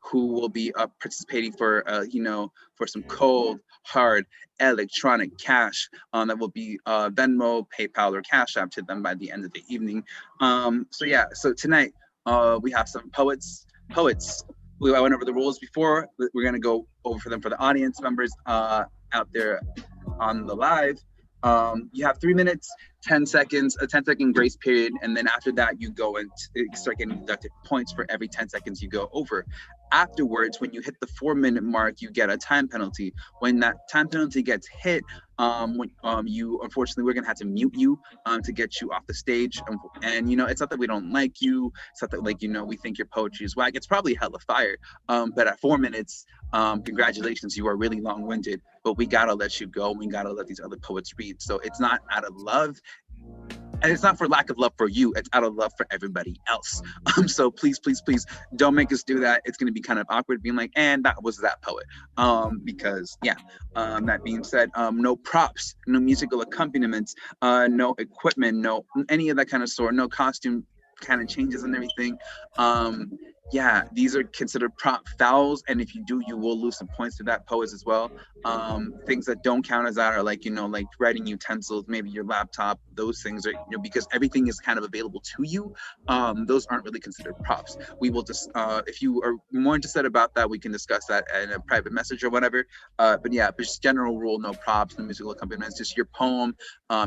who will be participating for for some cold hard electronic cash that will be Venmo, PayPal, or Cash App to them by the end of the evening. So tonight we have some poets. I went over the rules before. We're gonna go over for them for the audience members out there on the live. You have 3 minutes, 10 seconds, a 10-second grace period, and then after that you go and start getting deducted points for every 10 seconds you go over. Afterwards, when you hit the 4-minute mark, you get a time penalty. When that time penalty gets hit, you unfortunately we're gonna have to mute you to get you off the stage. And it's not that we don't like you, it's not that we think your poetry is whack. It's probably hella fire. But at 4 minutes, congratulations, you are really long-winded. But we gotta let you go. We gotta let these other poets read. So it's not out of love. And it's not for lack of love for you, it's out of love for everybody else. So please don't make us do that. It's going to be kind of awkward being like, and that was that poet. Because that being said, no props, no musical accompaniments, no equipment, no any of that kind of sort, no costume kind of changes and everything. These are considered prop fouls, and if you do, you will lose some points to that poets as well. Things that don't count as that are like writing utensils, maybe your laptop. Those things are because everything is kind of available to you. Those aren't really considered props. We will just if you are more interested about that, we can discuss that in a private message or whatever. But just general rule: no props, no musical accompaniments, just your poem.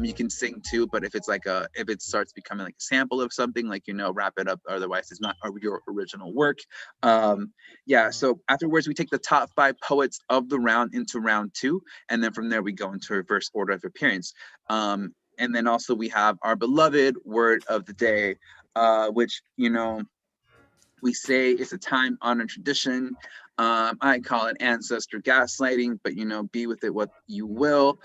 You can sing too, but if it starts becoming like a sample of something, wrap it up. Otherwise, it's not your original work. So afterwards we take the top 5 poets of the round into round 2, and then from there we go into reverse order of appearance. And then also we have our beloved word of the day, which we say it's a time-honored tradition. I call it ancestor gaslighting, but be with it what you will.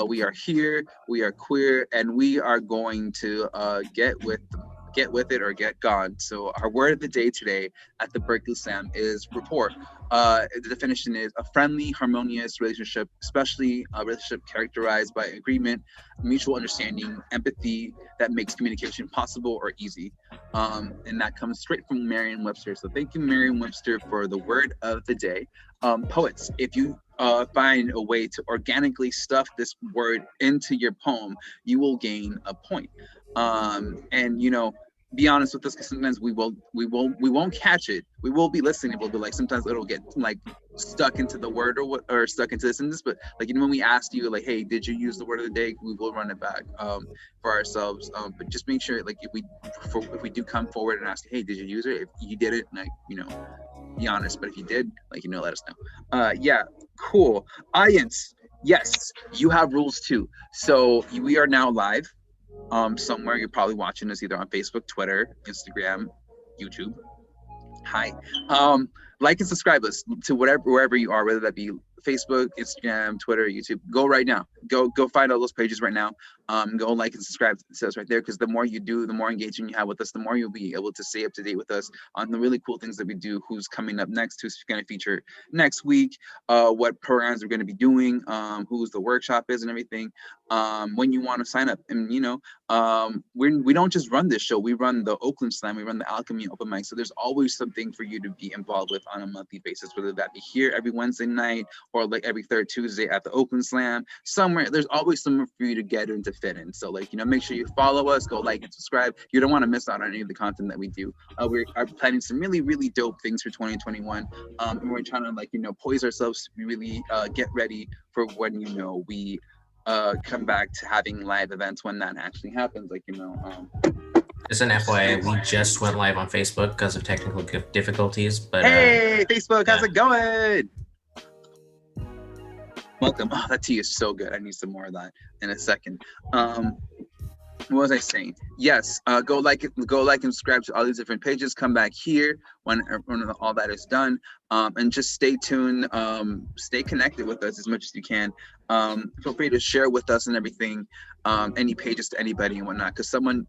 We are here, we are queer, and we are going to get with it or get gone. So our word of the day today at the Berkeley Slam is rapport. The definition is a friendly, harmonious relationship, especially a relationship characterized by agreement, mutual understanding, empathy that makes communication possible or easy. And that comes straight from Merriam-Webster. So thank you, Merriam-Webster, for the word of the day. Poets, if you find a way to organically stuff this word into your poem, you will gain a point. And be honest with us, because sometimes we won't catch it. We will be listening. We'll be like, sometimes it'll get stuck into the word or stuck into this and this. But when we asked you hey, did you use the word of the day? We will run it back for ourselves. But just make sure if we do come forward and ask, hey, did you use it? If you did it, be honest. But if you did, let us know. Cool. Audience, yes, you have rules too. So we are now live. Somewhere you're probably watching us either on Facebook, Twitter, Instagram, YouTube. Hi. Like and subscribe us to wherever you are, whether that be Facebook, Instagram, Twitter, YouTube. Go right now. Go find all those pages right now. Go like and subscribe to us right there, because the more you do, the more engagement you have with us, the more you'll be able to stay up to date with us on the really cool things that we do, who's coming up next, who's going to feature next week, what programs we're going to be doing, who's the workshop is and everything. When you want to sign up. And we don't just run this show, we run the Oakland Slam, we run the Alchemy open mic, so there's always something for you to be involved with on a monthly basis, whether that be here every Wednesday night or every third Tuesday at the Oakland Slam. Somewhere there's always somewhere for you to get in, to fit in. So make sure you follow us, go like and subscribe. You don't want to miss out on any of the content that we do. We are planning some really, really dope things for 2021, and we're trying to poise ourselves to really get ready for when we come back to having live events when that actually happens. Just an FYI, we just went live on Facebook because of technical difficulties. But hey, Facebook, how's it going? Welcome. Oh, that tea is so good. I need some more of that in a second. What was I saying? Yes, go like and subscribe to all these different pages. Come back here when all that is done, and just stay tuned. Stay connected with us as much as you can. Feel free to share with us and everything, any pages to anybody and whatnot, because someone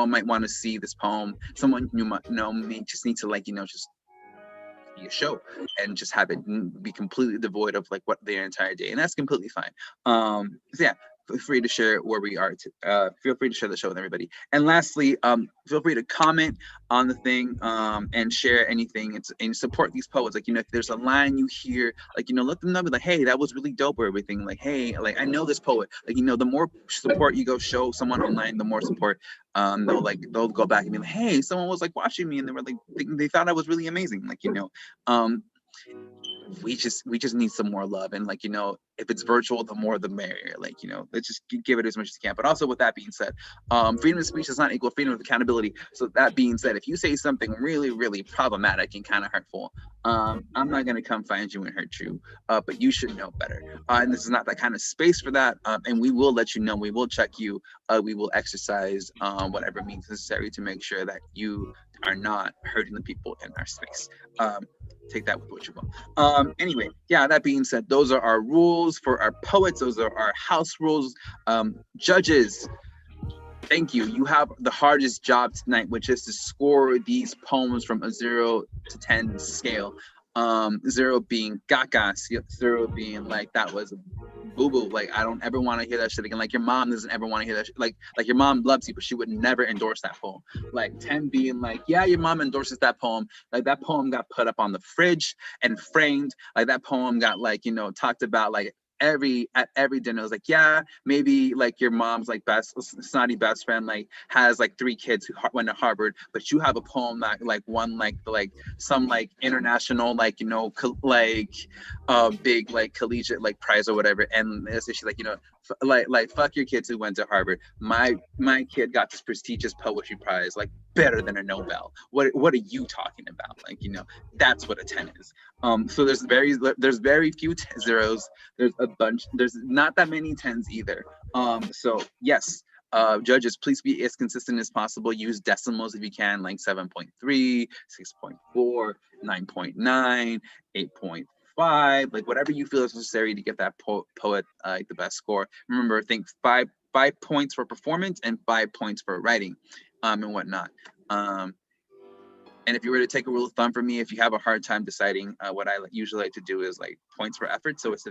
might want to see this poem. Someone you might may just need to just be a show and just have it be completely devoid of what their entire day, and that's completely fine. feel free to share where we are. Feel free to share the show with everybody. And lastly, feel free to comment on the thing and share anything and support these poets. Like, if there's a line you hear, like, let them know, like, hey, that was really dope or everything. Like, hey, like, I know this poet. Like, the more support you go show someone online, the more support they'll go back and be like, hey, someone was like watching me and they were like, they thought I was really amazing. Like, we just need some more love, and like, if it's virtual, the more the merrier. Like, let's just give it as much as you can. But also, with that being said, freedom of speech does not equal freedom of accountability. So that being said, if you say something really, really problematic and kind of hurtful, I'm not going to come find you and hurt you, but you should know better, and this is not that kind of space for that, and we will let you know. We will check you. We will exercise whatever means necessary to make sure that you are not hurting the people in our space. Take that with what you will. Anyway, yeah, that being said, those are our rules for our poets. Those are our house rules. Judges, thank you. You have the hardest job tonight, which is to score these poems from a 0 to 10 scale. 0 being gaga, 0 being like that was boo-boo. Like, I don't ever want to hear that shit again. Like, your mom doesn't ever want to hear that shit. Like your mom loves you, but she would never endorse that poem. Like, 10 being like, yeah, your mom endorses that poem. Like, that poem got put up on the fridge and framed. Like, that poem got talked about like at every dinner. It was like, yeah, maybe like your mom's like snotty best friend like has like 3 kids who went to Harvard, but you have a poem that like won like some like international big like collegiate like prize or whatever. And she's like, fuck your kids who went to Harvard. My kid got this prestigious poetry prize, like better than a Nobel. What are you talking about? Like, that's what a 10 is. So there's very few zeros. There's a bunch. There's not that many 10s either. So yes, judges, please be as consistent as possible. Use decimals if you can, like 7.3, 6.4, 9.9, 8.5, like whatever you feel is necessary to get that poet the best score. Remember, I think five points for performance and 5 points for writing, and whatnot. And if you were to take a rule of thumb for me, if you have a hard time deciding, what I usually like to do is like points for effort. So it's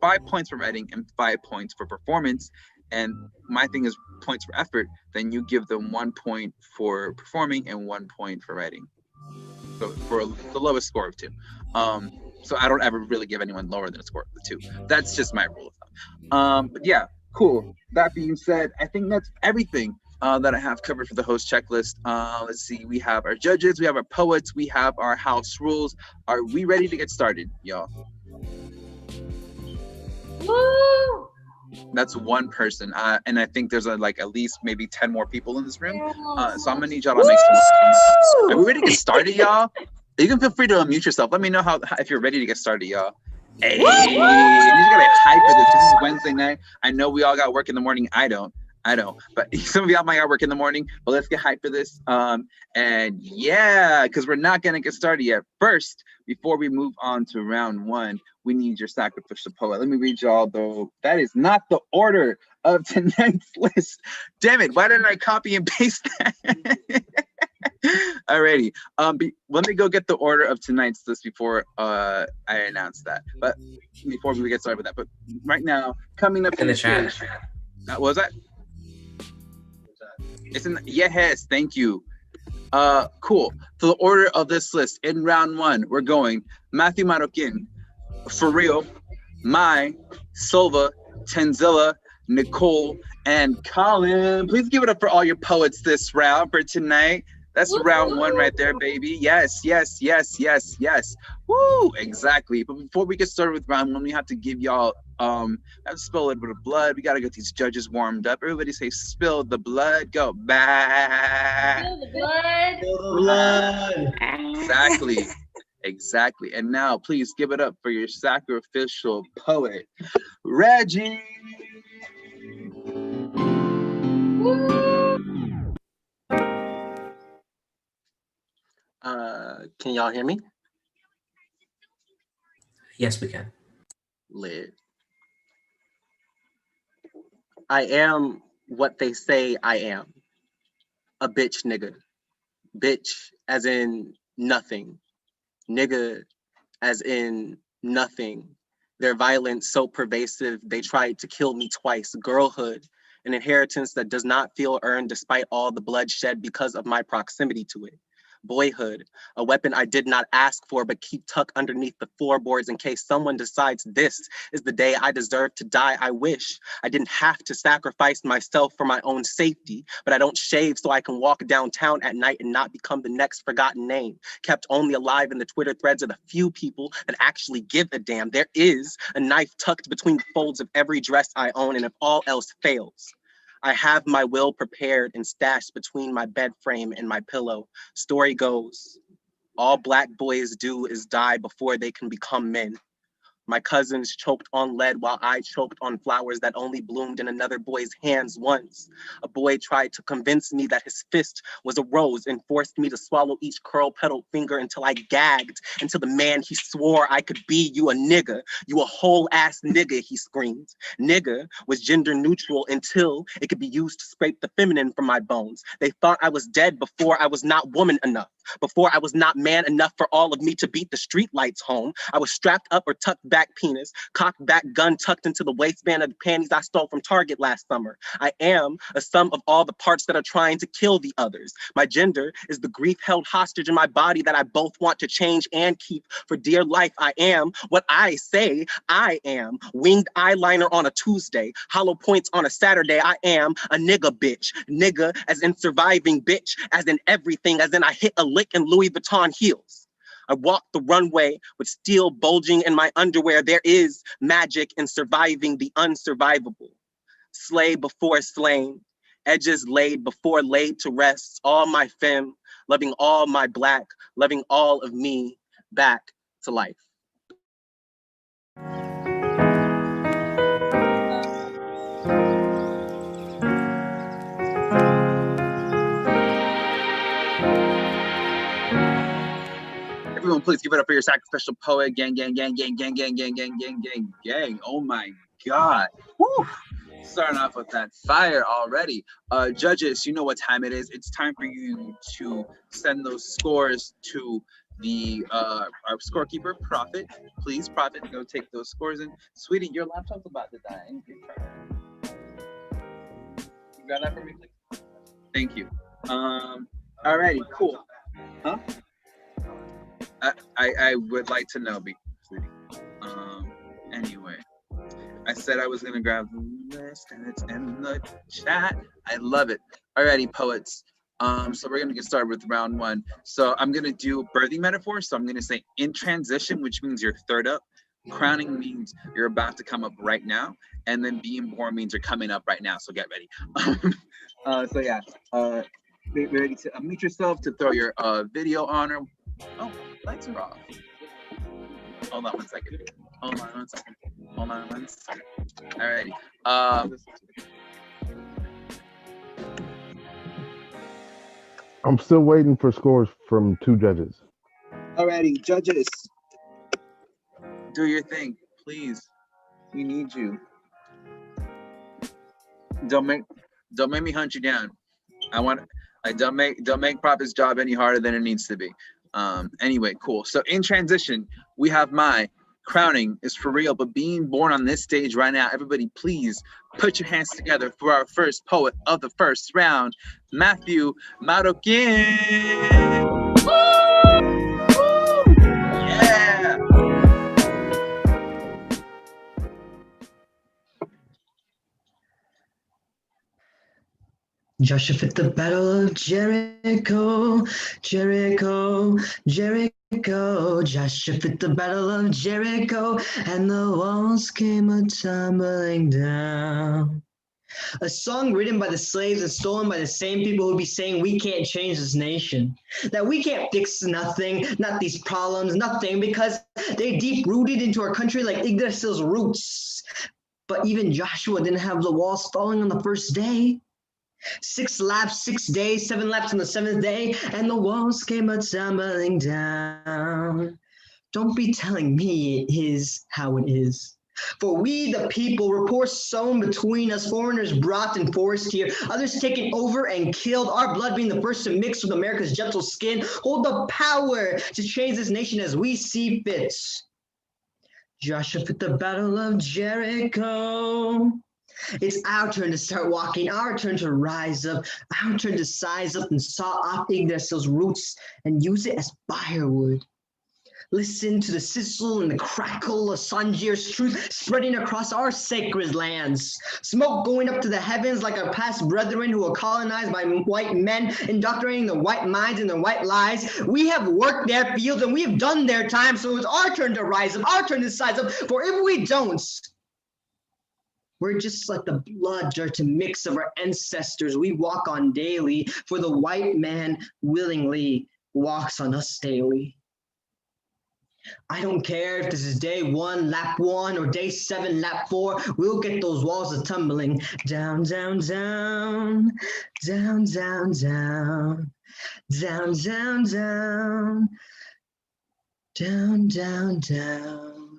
5 points for writing and 5 points for performance. And my thing is points for effort. Then you give them 1 point for performing and 1 point for writing. So for the lowest score of 2. So I don't ever really give anyone lower than a score of 2. That's just my rule of thumb. But yeah, cool. That being said, I think that's everything that I have covered for the host checklist. Let's see, we have our judges, we have our poets, we have our house rules. Are we ready to get started, y'all? Woo! That's one person, and I think there's like at least maybe 10 more people in this room. So I'm gonna need y'all to make some. Are we ready to get started, y'all? You can feel free to unmute yourself. Let me know if you're ready to get started, y'all. Hey, you gotta hype for this. This is Wednesday night. I know we all got work in the morning. I don't, but some of y'all might got work in the morning. But let's get hyped for this. And yeah, because we're not gonna get started yet. First, before we move on to round 1, we need your sacrificial poet. Let me read y'all though. That is not the order of tonight's list. Damn it! Why didn't I copy and paste that? Alrighty. Let me go get the order of tonight's list before I announce that. But before we get started with that, but right now, coming up in the chat. What was that? It's in. Yes, thank you. Cool. So the order of this list in round 1, we're going Matthew Marroquin, For Real, Mai, Silva, Tenzilla, Nicole, and Colin. Please give it up for all your poets this round for tonight. That's round 1 right there, baby. Yes. Woo, exactly. But before we get started with round 1, we have to give y'all, have to spill a little bit of blood. We got to get these judges warmed up. Everybody say, spill the blood. Go. Bah. Spill the blood. Spill the blood. Exactly. And now, please give it up for your sacrificial poet, Reggie. Can y'all hear me? Yes, we can. Lit. I am what they say I am. A bitch nigga. Bitch as in nothing. Nigga as in nothing. Their violence so pervasive, they tried to kill me twice. Girlhood, an inheritance that does not feel earned despite all the bloodshed because of my proximity to it. Boyhood, a weapon I did not ask for but keep tucked underneath the floorboards in case someone decides this is the day I deserve to die. I wish I didn't have to sacrifice myself for my own safety, but I don't shave so I can walk downtown at night and not become the next forgotten name, kept only alive in the Twitter threads of the few people that actually give a damn. There is a knife tucked between the folds of every dress I own, and if all else fails, I have my will prepared and stashed between my bed frame and my pillow. Story goes, all Black boys do is die before they can become men. My cousins choked on lead while I choked on flowers that only bloomed in another boy's hands once. A boy tried to convince me that his fist was a rose and forced me to swallow each curl-petaled finger until I gagged, until the man he swore I could be. You a nigga, you a whole ass nigga, he screamed. Nigga was gender neutral until it could be used to scrape the feminine from my bones. They thought I was dead before I was not woman enough, before I was not man enough for all of me to beat the street lights home. I was strapped up or tucked back penis, cocked back gun tucked into the waistband of the panties I stole from Target last summer. I am a sum of all the parts that are trying to kill the others. My gender is the grief held hostage in my body that I both want to change and keep for dear life. I am what I say I am. Winged eyeliner on a Tuesday, hollow points on a Saturday. I am a nigga bitch. Nigga as in surviving, bitch as in everything, as in I hit a lick in Louis Vuitton heels. I walk the runway with steel bulging in my underwear. There is magic in surviving the unsurvivable. Slay before slain, edges laid before laid to rest. All my femme, loving all my Black, loving all of me back to life. Everyone, please give it up for your sacrificial poet. Gang, gang, gang, gang, gang, gang, gang, gang, gang, gang, gang. Oh my God. Woo. Starting off with that fire already. Judges, you know what time it is. It's time for you to send those scores to the our scorekeeper, Prophet. Please, Prophet, go take those scores in. Sweetie, your laptop's about to die. You got that for me, please? Thank you. Alrighty, cool. Huh? I would like to know, sweetie. Anyway, I said I was gonna grab the list and it's in the chat. I love it. Alrighty, poets. So we're gonna get started with round one. So I'm gonna do birthing metaphor. So I'm gonna say in transition, which means you're third up. Crowning means you're about to come up right now, and then being born means you're coming up right now. So get ready. So yeah, be ready to unmute yourself, to throw your video on. Or oh, lights are off. Hold on one second. Hold on one second. Hold on one second. Alrighty. I'm still waiting for scores from 2 judges. Alrighty, judges. Do your thing, please. We need you. Don't make me hunt you down. Don't make Prophet's job any harder than it needs to be. Anyway, cool. So in transition, we have my crowning is for real, but being born on this stage right now, everybody please put your hands together for our first poet of the first round, Matthew Maroquin. Yeah. Joshua fit the battle of Jericho, Jericho, Jericho. Joshua fit the battle of Jericho, and the walls came a-tumbling down. A song written by the slaves and stolen by the same people who be saying we can't change this nation, that we can't fix nothing, not these problems, nothing, because they're deep-rooted into our country like Yggdrasil's roots. But even Joshua didn't have the walls falling on the first day. 6 laps, 6 days, 7 laps on the 7th day, and the walls came a-tumbling down. Don't be telling me it is how it is. For we, the people, were poor sown between us, foreigners brought and forced here, others taken over and killed, our blood being the first to mix with America's gentle skin, hold the power to change this nation as we see fit. Joshua fit the battle of Jericho. It's our turn to start walking, our turn to rise up, our turn to size up and saw off Ignacio's roots and use it as firewood. Listen to the sizzle and the crackle of Sanjir's truth spreading across our sacred lands. Smoke going up to the heavens like our past brethren who were colonized by white men, indoctrinating the white minds and the white lies. We have worked their fields and we have done their time, so it's our turn to rise up, our turn to size up, for if we don't, we're just like the blood dirt and mix of our ancestors we walk on daily, for the white man willingly walks on us daily. I don't care if this is day 1, lap 1, or day 7, lap 4, we'll get those walls a tumbling down, down, down, down, down, down, down, down, down, down, down, down.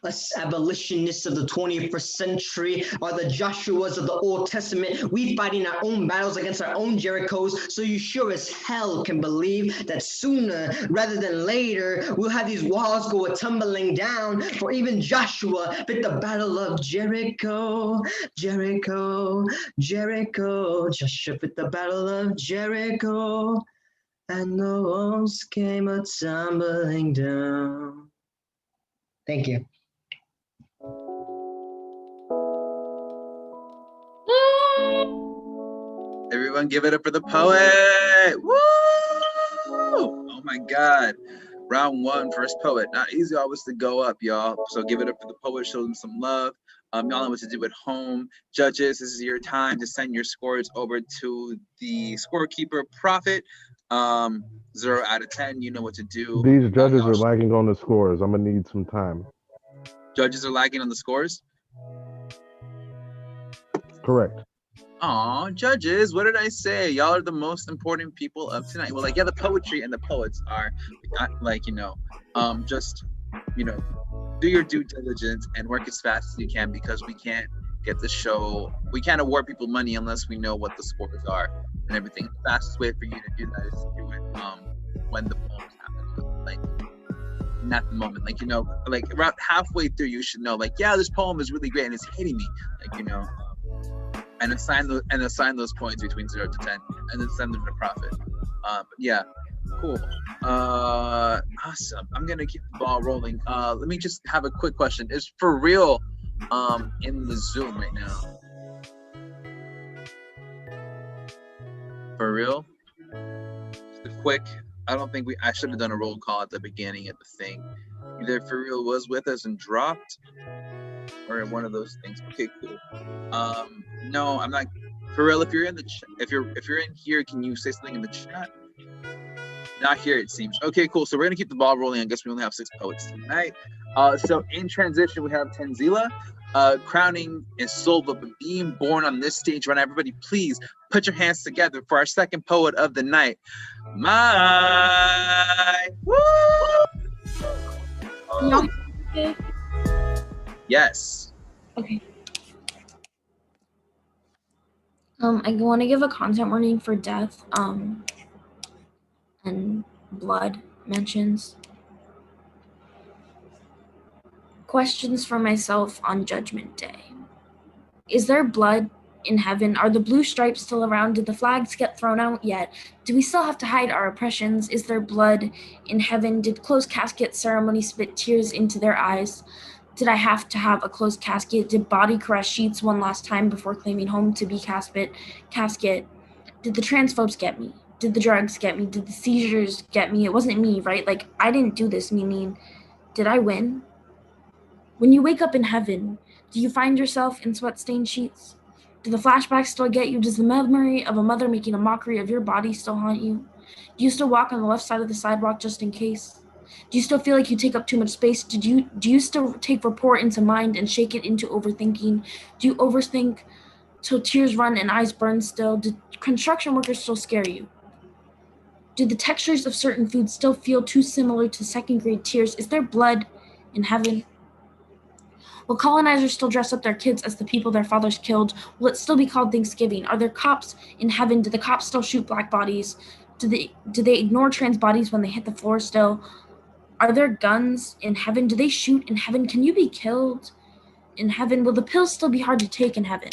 Us abolitionists of the 21st century are the Joshuas of the Old Testament. We fighting our own battles against our own Jerichos, so you sure as hell can believe that sooner rather than later, we'll have these walls go a-tumbling down, for even Joshua fit the battle of Jericho, Jericho, Jericho. Joshua fit the battle of Jericho, and the walls came a-tumbling down. Thank you. Everyone give it up for the poet. Woo! Oh my God. Round 1, first poet. Not easy always to go up, y'all. So give it up for the poet, show them some love. Y'all know what to do at home. Judges, this is your time to send your scores over to the scorekeeper Prophet. 0 out of 10, you know what to do. These judges are lagging on the scores. I'm gonna need some time. Judges are lagging on the scores? Correct. Aw, judges, what did I say? Y'all are the most important people of tonight. Well, like, yeah, the poetry and the poets are, like, just, do your due diligence and work as fast as you can, because we can't get the show, we can't award people money unless we know what the scores are and everything. The fastest way for you to do that is to do it when the poems happen, like, not the moment, like around halfway through, you should know, like, yeah, this poem is really great and it's hitting me, like, and assign those points between 0 to 10, and then send them to Prophet. But yeah, cool. Awesome. I'm gonna keep the ball rolling. Let me just have a quick question. Is for real in the Zoom right now? For real? Just a quick. I don't think I should have done a roll call at the beginning of the thing. Either For Real was with us and dropped, or one of those things. Okay, cool. No, I'm not. For Real, if you're in the if you're in here, can you say something in the chat? Not here, it seems. Okay, cool. So we're gonna keep the ball rolling. I guess we only have 6 poets tonight. So in transition, we have Tanzila, crowning is Solva, but being born on this stage. Right now, everybody, please put your hands together for our second poet of the night, Woo! Okay. Yes. Okay. I want to give a content warning for death, and blood mentions. Questions for myself on Judgment Day. Is there blood in heaven? Are the blue stripes still around? Did the flags get thrown out yet? Do we still have to hide our oppressions? Is there blood in heaven? Did closed casket ceremony spit tears into their eyes? Did I have to have a closed casket? Did body caress sheets one last time before claiming home to be casket? Did the transphobes get me? Did the drugs get me? Did the seizures get me? It wasn't me, right? Like, I didn't do this, meaning, did I win? When you wake up in heaven, do you find yourself in sweat-stained sheets? Do the flashbacks still get you? Does the memory of a mother making a mockery of your body still haunt you? Do you still walk on the left side of the sidewalk just in case? Do you still feel like you take up too much space? Do you still take report into mind and shake it into overthinking? Do you overthink till tears run and eyes burn still? Do construction workers still scare you? Do the textures of certain foods still feel too similar to second-grade tears? Is there blood in heaven? Will colonizers still dress up their kids as the people their fathers killed? Will it still be called Thanksgiving? Are there cops in heaven? Do the cops still shoot black bodies? Do they ignore trans bodies when they hit the floor still? Are there guns in heaven? Do they shoot in heaven? Can you be killed in heaven? Will the pills still be hard to take in heaven?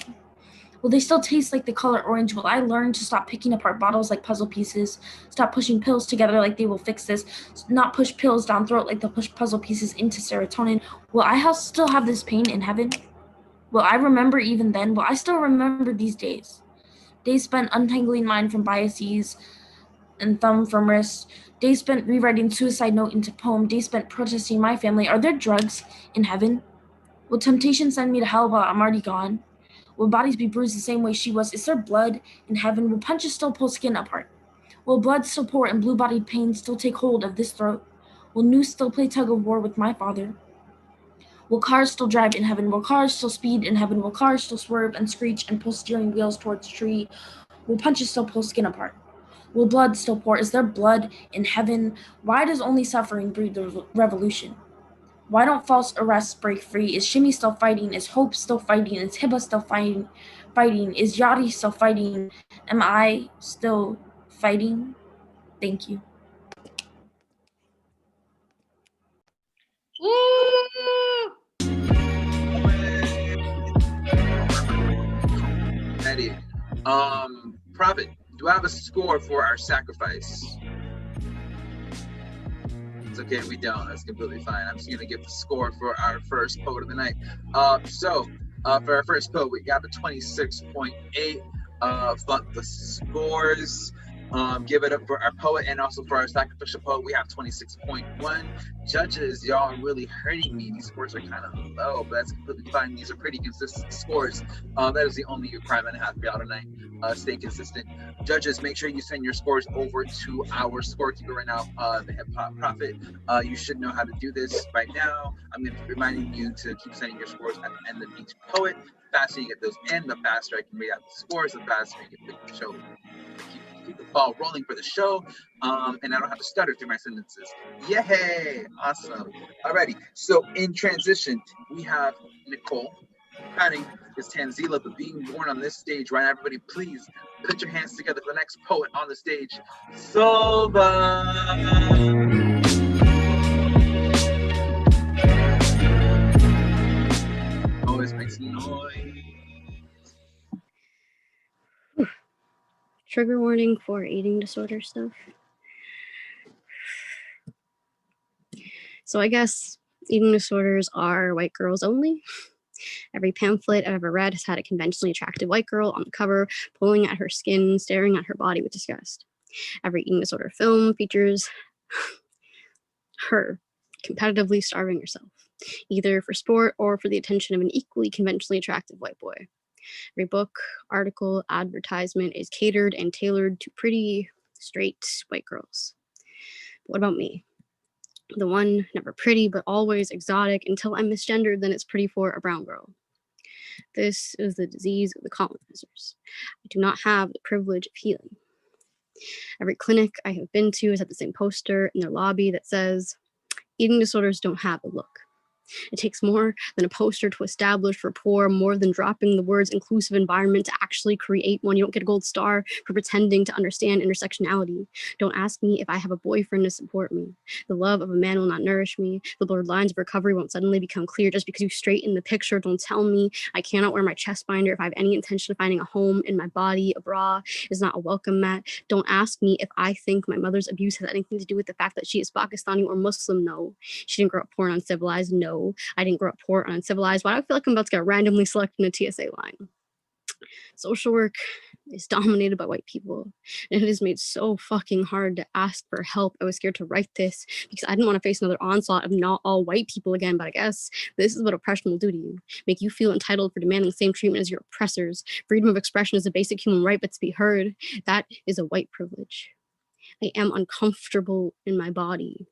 Will they still taste like the color orange? Will I learn to stop picking apart bottles like puzzle pieces? Stop pushing pills together like they will fix this? Not push pills down throat like they'll push puzzle pieces into serotonin? Will I still have this pain in heaven? Will I remember even then? Will I still remember these days? Days spent untangling mind from biases and thumb from wrist. Days spent rewriting suicide note into poem. Days spent protesting my family. Are there drugs in heaven? Will temptation send me to hell while I'm already gone? Will bodies be bruised the same way she was? Is there blood in heaven? Will punches still pull skin apart? Will blood still pour and blue-bodied pain still take hold of this throat? Will noose still play tug-of-war with my father? Will cars still drive in heaven? Will cars still speed in heaven? Will cars still swerve and screech and pull steering wheels towards a tree? Will punches still pull skin apart? Will blood still pour? Is there blood in heaven? Why does only suffering breed the revolution? Why don't false arrests break free? Is Shimmy still fighting? Is Hope still fighting? Is Hiba still fighting? Is Yachty still fighting? Am I still fighting? Thank you. Eddie, Prophet, do I have a score for our sacrifice? It's okay, we don't. That's completely fine. I'm just gonna give the score for our first poet of the night. For our first poet, we got the 26.8. But the scores, give it up for our poet and also for our sacrificial poet. We have 26.1. Judges, y'all are really hurting me. These scores are kind of low, but that's completely fine. These are pretty consistent scores. That is the only requirement I have for y'all tonight. Stay consistent. Judges, make sure you send your scores over to our scorekeeper right now, the Hip Hop Prophet. You should know how to do this right now. I'm going to be reminding you to keep sending your scores at the end of each poet. The faster you get those in, the faster I can read out the scores, the faster you get the show. Keep the ball rolling for the show, and I don't have to stutter through my sentences. Yay! Awesome. Alrighty. So in transition, we have Nicole. Crowning is Tanzila, but being born on this stage, right? Everybody, please put your hands together for the next poet on the stage, Soba. Always makes noise. Trigger warning for eating disorder stuff. So I guess eating disorders are white girls only. Every pamphlet I've ever read has had a conventionally attractive white girl on the cover, pulling at her skin, staring at her body with disgust. Every eating disorder film features her competitively starving herself, either for sport or for the attention of an equally conventionally attractive white boy. Every book, article, advertisement is catered and tailored to pretty, straight white girls. But what about me? The one never pretty, but always exotic until I'm misgendered, then it's pretty for a brown girl. This is the disease of the colonizers. I do not have the privilege of healing. Every clinic I have been to has had the same poster in their lobby that says, eating disorders don't have a look. It takes more than a poster to establish rapport, more than dropping the words inclusive environment to actually create one. You don't get a gold star for pretending to understand intersectionality. Don't ask me if I have a boyfriend to support me. The love of a man will not nourish me. The blurred lines of recovery won't suddenly become clear just because you straighten the picture. Don't tell me I cannot wear my chest binder if I have any intention of finding a home in my body. A bra is not a welcome mat. Don't ask me if I think my mother's abuse has anything to do with the fact that she is Pakistani or Muslim. No. She didn't grow up poor and uncivilized. No. I didn't grow up poor and uncivilized. Why do I feel like I'm about to get randomly selected in a TSA line? Social work is dominated by white people, and it is made so fucking hard to ask for help. I was scared to write this because I didn't want to face another onslaught of not all white people again, but I guess this is what oppression will do to you. Make you feel entitled for demanding the same treatment as your oppressors. Freedom of expression is a basic human right, but to be heard, that is a white privilege. I am uncomfortable in my body.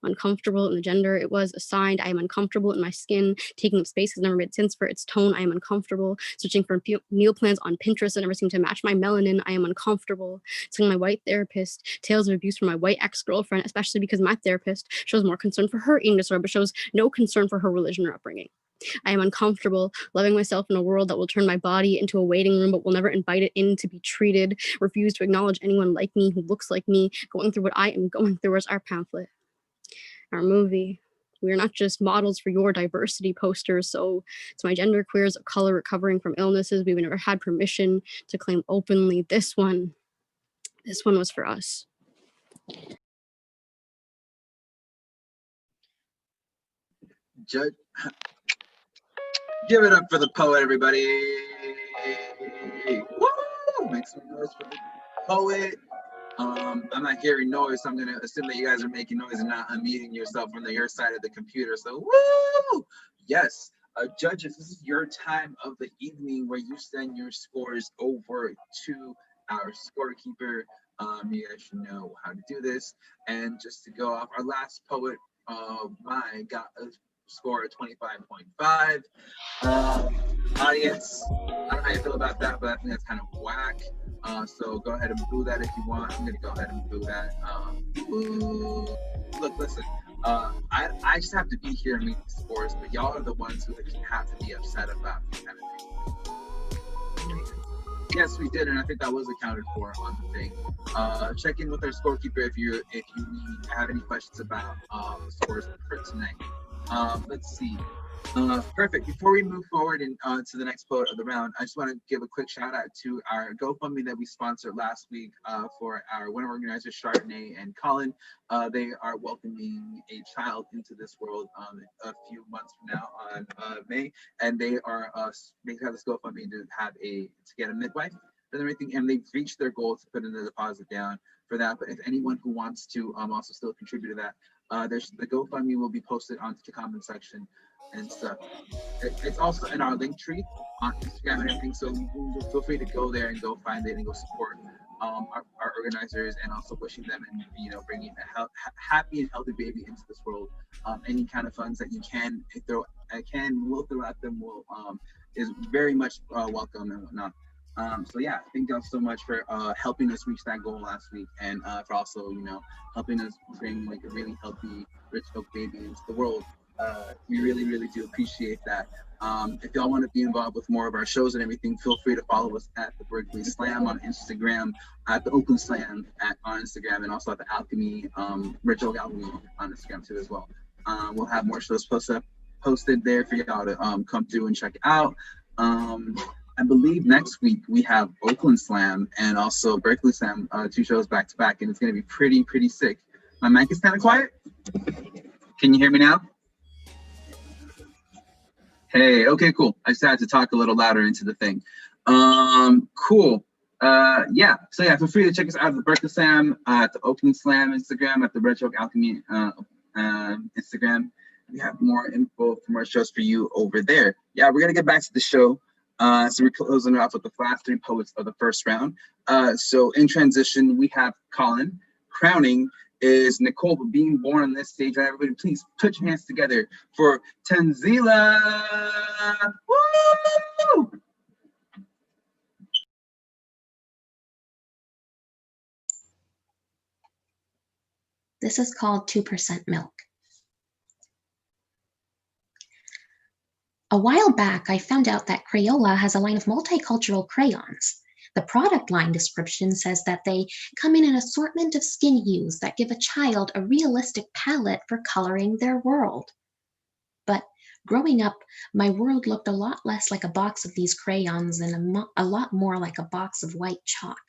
Uncomfortable in the gender it was assigned. I am uncomfortable in my skin. Taking up space has never made sense for its tone. I am uncomfortable. Searching for meal plans on Pinterest that never seem to match my melanin. I am uncomfortable. Telling my white therapist tales of abuse from my white ex-girlfriend, especially because my therapist shows more concern for her eating disorder, but shows no concern for her religion or upbringing. I am uncomfortable loving myself in a world that will turn my body into a waiting room, but will never invite it in to be treated. Refuse to acknowledge anyone like me who looks like me. Going through what I am going through as our pamphlet. our movie. We are not just models for your diversity posters. So to my gender queers of color recovering from illnesses we've never had permission to claim openly, this one was for us. Judge, give it up for the poet, everybody. Woo! Make some noise for the poet. I'm not hearing noise, so I'm gonna assume that you guys are making noise and not unmuting yourself from your side of the computer. So, woo! Yes, judges, this is your time of the evening where you send your scores over to our scorekeeper. You guys should know how to do this. And just to go off, our last poet, mine got a score of 25.5. Audience, I don't know how you feel about that, but I think that's kind of whack. So go ahead and boo that if you want. I'm gonna go ahead and boo that. Boo. Look, listen. I just have to be here and read the scores, but y'all are the ones who have to be upset about this kind of thing. Yes, we did, and I think that was accounted for on the thing. Check in with our scorekeeper if you have any questions about the scores for tonight. Let's see. Perfect. Before we move forward and to the next poet of the round, I just want to give a quick shout out to our GoFundMe that we sponsored last week for our winter organizers, Chardonnay and Colin. They are welcoming a child into this world a few months from now on May, and they have this GoFundMe to get a midwife and everything, and they've reached their goal to put in the deposit down for that. But if anyone who wants to also still contribute to that, the GoFundMe will be posted onto the comment section and stuff. It's also in our link tree on Instagram and everything, so feel free to go there and go find it and go support our organizers, and also wishing them and bringing a happy and healthy baby into this world. Any kind of funds that you will throw at them is very much welcome and whatnot. So yeah, thank y'all so much for helping us reach that goal last week, and for also helping us bring like a really healthy rich oak baby into the world. We really, really do appreciate that. If y'all want to be involved with more of our shows and everything, feel free to follow us at the Berkeley Slam on Instagram, at the Oakland Slam on Instagram, and also at the Alchemy, Rich Oak Alchemy on Instagram too as well. We'll have more shows posted there for y'all to come through and check out. I believe next week we have Oakland Slam and also Berkeley Slam, 2 shows back to back, and it's going to be pretty sick. My mic is kind of quiet. Can you hear me now? Hey, okay, cool. I just had to talk a little louder into the thing. Cool. Yeah, so yeah, feel free to check us out at the Berkeley Slam, at the Oakland Slam Instagram, at the Red Oak Alchemy Instagram. We have more info from our shows for you over there. Yeah, we're gonna get back to the show. So we're closing it off with the last 3 poets of the first round. So in transition, we have Colin. Crowning is Nicole, but being born on this stage. Right, everybody, please put your hands together for Tanzila. Woo! This is called 2% Milk. A while back, I found out that Crayola has a line of multicultural crayons. The product line description says that they come in an assortment of skin hues that give a child a realistic palette for coloring their world. But growing up, my world looked a lot less like a box of these crayons and a lot more like a box of white chalk.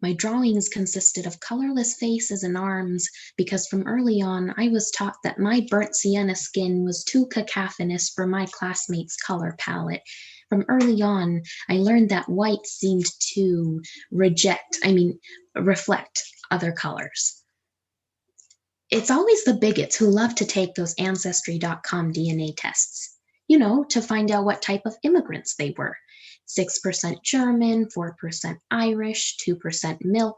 My drawings consisted of colorless faces and arms because from early on, I was taught that my burnt sienna skin was too cacophonous for my classmates' color palette. From early on, I learned that white seemed to reflect other colors. It's always the bigots who love to take those Ancestry.com DNA tests, to find out what type of immigrants they were. 6% German, 4% Irish, 2% milk.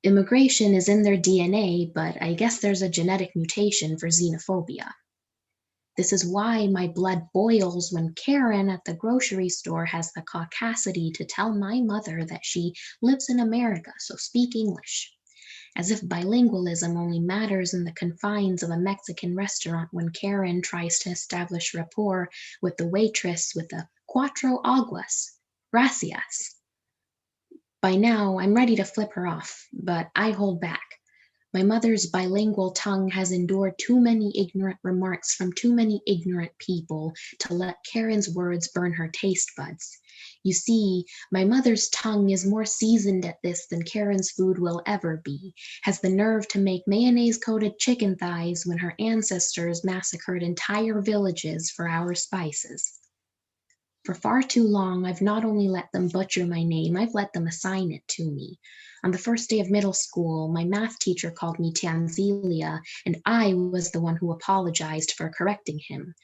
Immigration is in their DNA, but I guess there's a genetic mutation for xenophobia. This is why my blood boils when Karen at the grocery store has the caucasity to tell my mother that she lives in America, so speak English. As if bilingualism only matters in the confines of a Mexican restaurant when Karen tries to establish rapport with the waitress with the Cuatro aguas, gracias. By now, I'm ready to flip her off, but I hold back. My mother's bilingual tongue has endured too many ignorant remarks from too many ignorant people to let Karen's words burn her taste buds. You see, my mother's tongue is more seasoned at this than Karen's food will ever be, has the nerve to make mayonnaise-coated chicken thighs when her ancestors massacred entire villages for our spices. For far too long, I've not only let them butcher my name, I've let them assign it to me. On the first day of middle school, my math teacher called me Tanzelia, and I was the one who apologized for correcting him.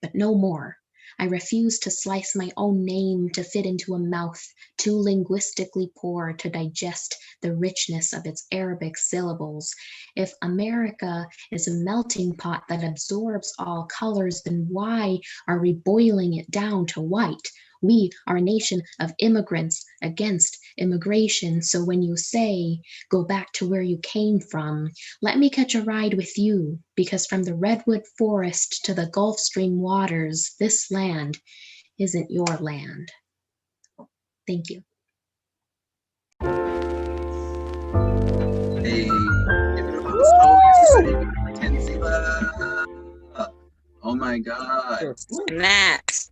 But no more. I refuse to slice my own name to fit into a mouth too linguistically poor to digest the richness of its Arabic syllables. If America is a melting pot that absorbs all colors, then why are we boiling it down to white? We are a nation of immigrants against immigration. So when you say, go back to where you came from, let me catch a ride with you, because from the redwood forest to the Gulf Stream waters, this land isn't your land. Thank you. Hey, give it up for the poets, Tanzila. Oh my God. Snaps.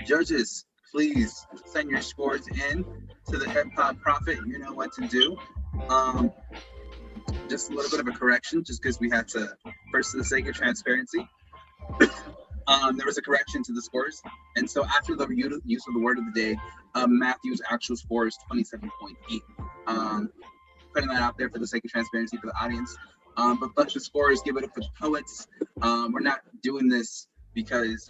Judges, please send your scores in to the Hip Hop Prophet. You know what to do. Just a little bit of a correction, just because we had to, first for the sake of transparency, there was a correction to the scores. And so after the use of the word of the day, Matthew's actual score is 27.8. Putting that out there for the sake of transparency for the audience. But bunch of scores, give it up for the poets. We're not doing this because,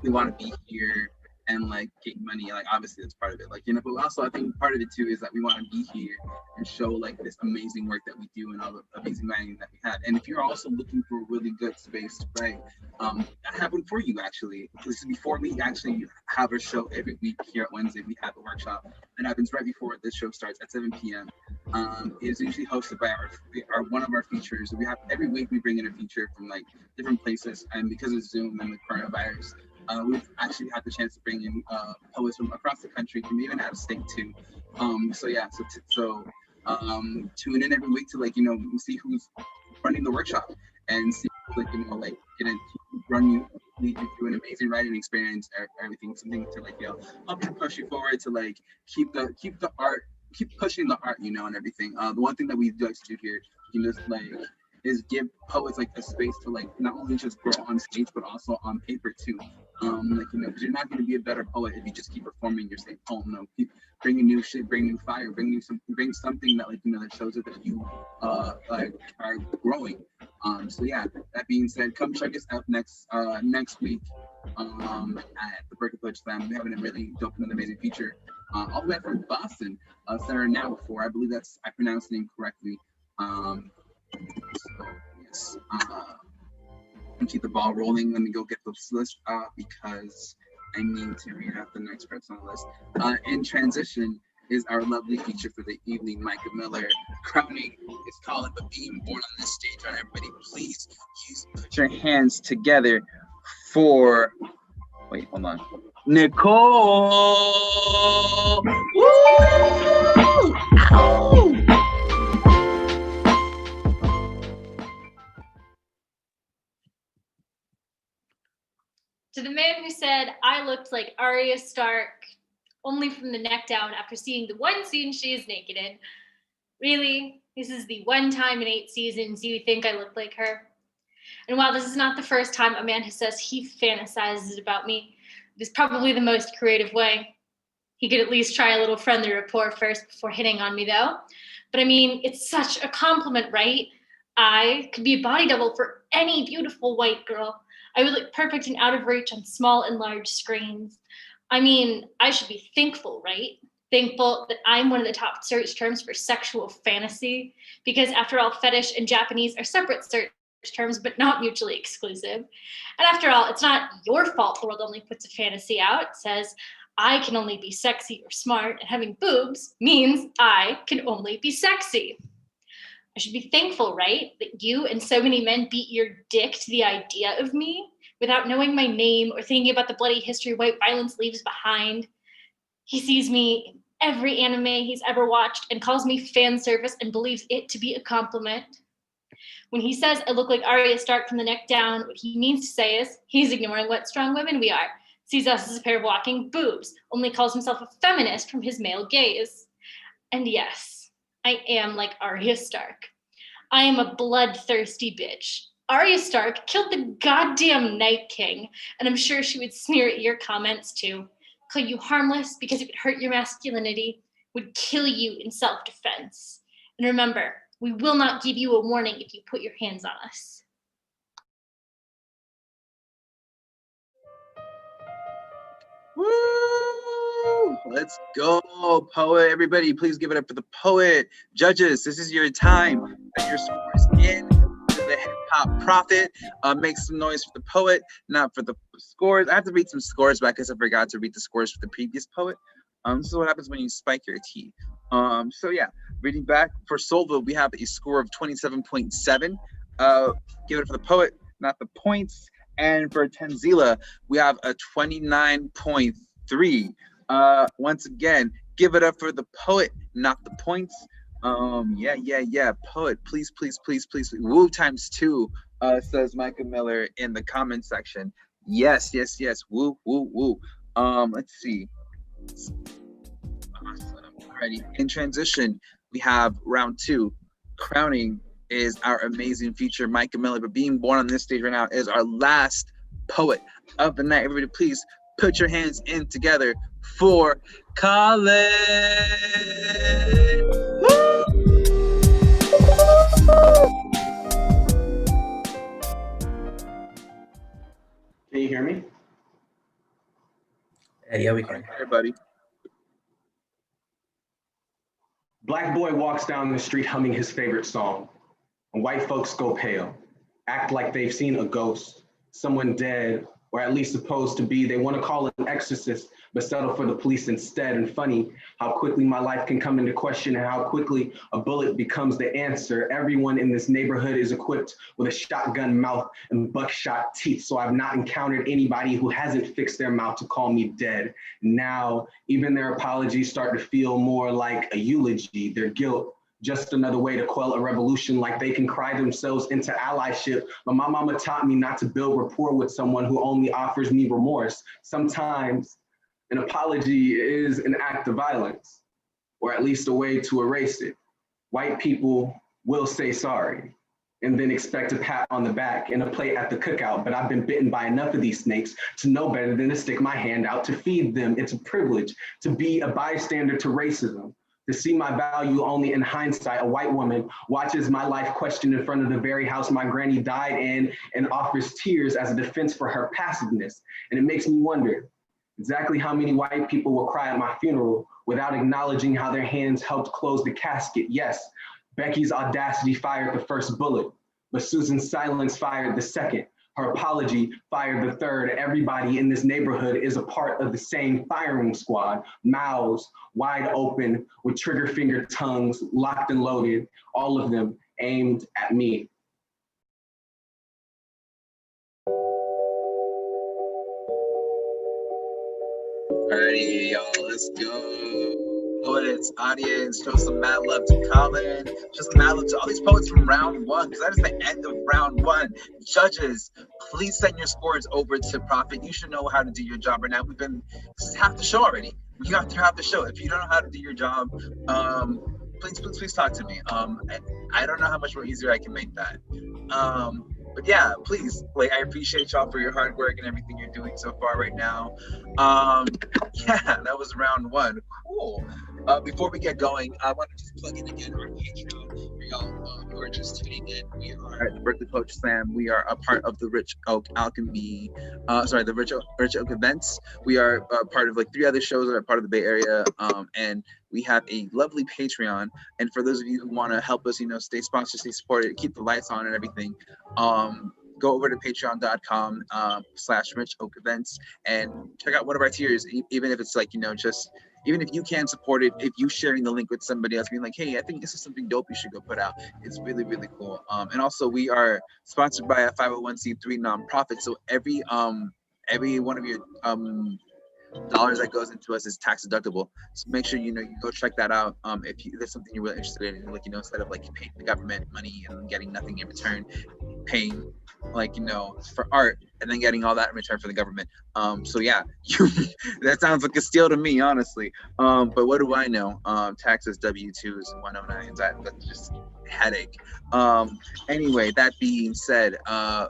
we want to be here and like get money. Like obviously that's part of it, but also I think part of it too is that we want to be here and show like this amazing work that we do and all the amazing writing that we have. And if you're also looking for a really good space to write, that happened for you actually. This is before we actually have a show every week here at Wednesday. We have a workshop that happens right before this show starts at 7 p.m. It's usually hosted by our one of our features. We have every week we bring in a feature from like different places, and because of Zoom and the coronavirus, we've actually had the chance to bring in poets from across the country, from even out of state too. Tune in every week to see who's running the workshop and see gonna lead you through an amazing writing experience, everything, something to help you push you forward to keep the art, keep pushing the art, and everything. The one thing that we like to do here, is give poets a space to not only just grow on stage but also on paper too. Because you're not going to be a better poet if you just keep performing your same poem. No, keep bringing new shit, bring new fire, bring something that that shows it that you are growing. That being said, come check us out next week at the Berkeley Poetry Slam. We're having a really dope and amazing feature all the way from Boston. Sarah now before I believe I pronounced the name correctly. Yes. And keep the ball rolling. Let me go get this list because I need to read out the next person on the list. In transition is our lovely feature for the evening, Mycah Miller. Crowning is calling, but being born on this stage. Right, everybody, please put your hands together for. Wait, hold on. Nicole. Woo! Ow! To the man who said I looked like Arya Stark only from the neck down after seeing the one scene she is naked in. Really? This is the one time in 8 seasons you think I look like her? And while this is not the first time a man who says he fantasizes about me, it is probably the most creative way. He could at least try a little friendly rapport first before hitting on me though. But I mean, it's such a compliment, right? I could be a body double for any beautiful white girl. I would look perfect and out of reach on small and large screens. I mean, I should be thankful, right? Thankful that I'm one of the top search terms for sexual fantasy, because after all, fetish and Japanese are separate search terms, but not mutually exclusive. And after all, it's not your fault the world only puts a fantasy out. It says, I can only be sexy or smart, and having boobs means I can only be sexy. I should be thankful, right, that you and so many men beat your dick to the idea of me without knowing my name or thinking about the bloody history white violence leaves behind. He sees me every anime he's ever watched and calls me fan service and believes it to be a compliment. When he says I look like Arya Stark from the neck down, what he means to say is he's ignoring what strong women we are, sees us as a pair of walking boobs, only calls himself a feminist from his male gaze. And yes, I am like Arya Stark. I am a bloodthirsty bitch. Arya Stark killed the goddamn Night King, and I'm sure she would sneer at your comments too. Call you harmless because if it hurt your masculinity, would kill you in self-defense. And remember, we will not give you a warning if you put your hands on us. Woo! Let's go, poet. Everybody, please give it up for the poet. Judges, this is your time. Get your scores in. The hip hop prophet. Make some noise for the poet, not for the scores. I have to read some scores back because I forgot to read the scores for the previous poet. This is what happens when you spike your tea. So yeah, reading back for Solva, we have a score of 27.7. Give it for the poet, not the points. And for Tanzila, we have a 29.3. Once again, give it up for the poet, not the points. Yeah. Poet, please. Woo times 2, says Mycah Miller in the comment section. Yes. Woo. Let's see. Awesome. Alrighty. In transition, we have round 2. Crowning is our amazing feature, Mycah Miller, but being born on this stage right now is our last poet of the night. Everybody, please put your hands in together for Colin. Can you hear me? Yeah, we can. Everybody. Black boy walks down the street humming his favorite song, and white folks go pale, act like they've seen a ghost, someone dead, or at least supposed to be. They want to call an exorcist, but settle for the police instead. And funny how quickly my life can come into question and how quickly a bullet becomes the answer. Everyone in this neighborhood is equipped with a shotgun mouth and buckshot teeth, so I've not encountered anybody who hasn't fixed their mouth to call me dead. Now, even their apologies start to feel more like a eulogy. Their guilt, just another way to quell a revolution, like they can cry themselves into allyship. But my mama taught me not to build rapport with someone who only offers me remorse. Sometimes an apology is an act of violence, or at least a way to erase it. White people will say sorry and then expect a pat on the back and a plate at the cookout, but I've been bitten by enough of these snakes to know better than to stick my hand out to feed them. It's a privilege to be a bystander to racism, to see my value only in hindsight. A white woman watches my life questioned in front of the very house my granny died in and offers tears as a defense for her passiveness. And it makes me wonder exactly how many white people will cry at my funeral without acknowledging how their hands helped close the casket. Yes, Becky's audacity fired the first bullet, but Susan's silence fired the second. Her apology fired the third. Everybody in this neighborhood is a part of the same firing squad, mouths wide open with trigger finger tongues locked and loaded, all of them aimed at me. Alrighty, y'all, let's go. Poets, audience, show some mad love to Colin. Show some mad love to all these poets from round 1, because that is the end of round 1. Judges, please send your scores over to Prophet. You should know how to do your job right now. This is half the show already. We got through half the show. If you don't know how to do your job, please talk to me. I don't know how much more easier I can make that. But yeah, please, I appreciate y'all for your hard work and everything you're doing so far right now. Yeah, that was round 1. Cool. Before we get going, I want to just plug in again our Patreon for y'all who are just tuning in. We are at the Berkeley Poetry Slam. We are a part of the Rich Oak Alchemy, the Rich Oak events. We are part of 3 other shows that are part of the Bay Area, and we have a lovely Patreon. And for those of you who want to help us, stay sponsored, stay supported, keep the lights on and everything, go over to patreon.com/Rich Oak Events and check out one of our tiers, even if it's even if you can support it, if you sharing the link with somebody else, being like, hey, I think this is something dope you should go put out. It's really, really cool. And also we are sponsored by a 501c3 nonprofit. So every one of your dollars that goes into us is tax deductible. So make sure you go check that out. If there's something you're really interested in, like instead of like paying the government money and getting nothing in return, paying for art and then getting all that in return for the government. So yeah, that sounds like a steal to me, honestly. But what do I know? Taxes, W-2s, 109s. That's just a headache. Anyway, that being said, our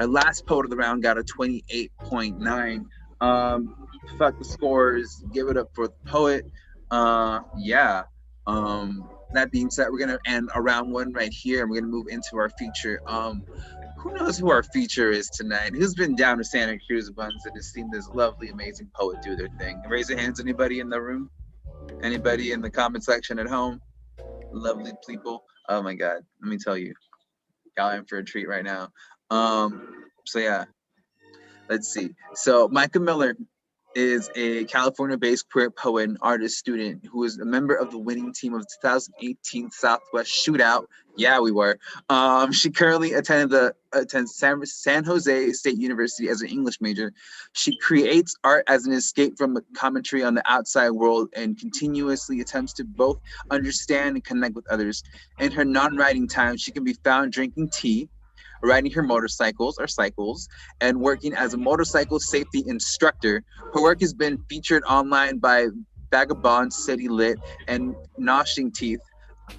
last poet of the round got a 28.9. Fuck the scores. Give it up for the poet. Yeah. That being said, we're gonna end round one right here, and we're gonna move into our feature. Who knows who our feature is tonight? Who's been down to Santa Cruz once and has seen this lovely, amazing poet do their thing? Raise your hands, anybody in the room? Anybody in the comment section at home? Lovely people. Oh my God, let me tell you, y'all in for a treat right now. So yeah, let's see. So Mycah Miller is a California-based queer poet and artist student who is a member of the winning team of the 2018 Southwest Shootout. Yeah, we were. She currently attends San Jose State University as an English major. She creates art as an escape from a commentary on the outside world and continuously attempts to both understand and connect with others. In her non-writing time, she can be found drinking tea, riding her motorcycles or cycles, and working as a motorcycle safety instructor. Her work has been featured online by Vagabond City Lit and Gnashing Teeth,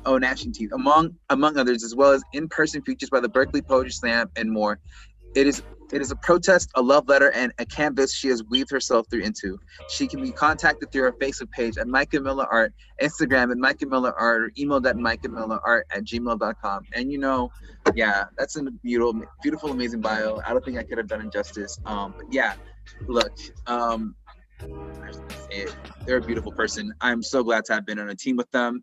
among others, as well as in-person features by the Berkeley Poetry Slam and more. It is a protest, a love letter, and a canvas she has weaved herself through into. She can be contacted through her Facebook page at Mycah Miller Art, Instagram at Mycah Miller Art, or emailed at mycahmillerart@gmail.com. And yeah, that's a beautiful, amazing bio. I don't think I could have done it justice. But yeah, look, I was gonna say it. They're a beautiful person. I'm so glad to have been on a team with them.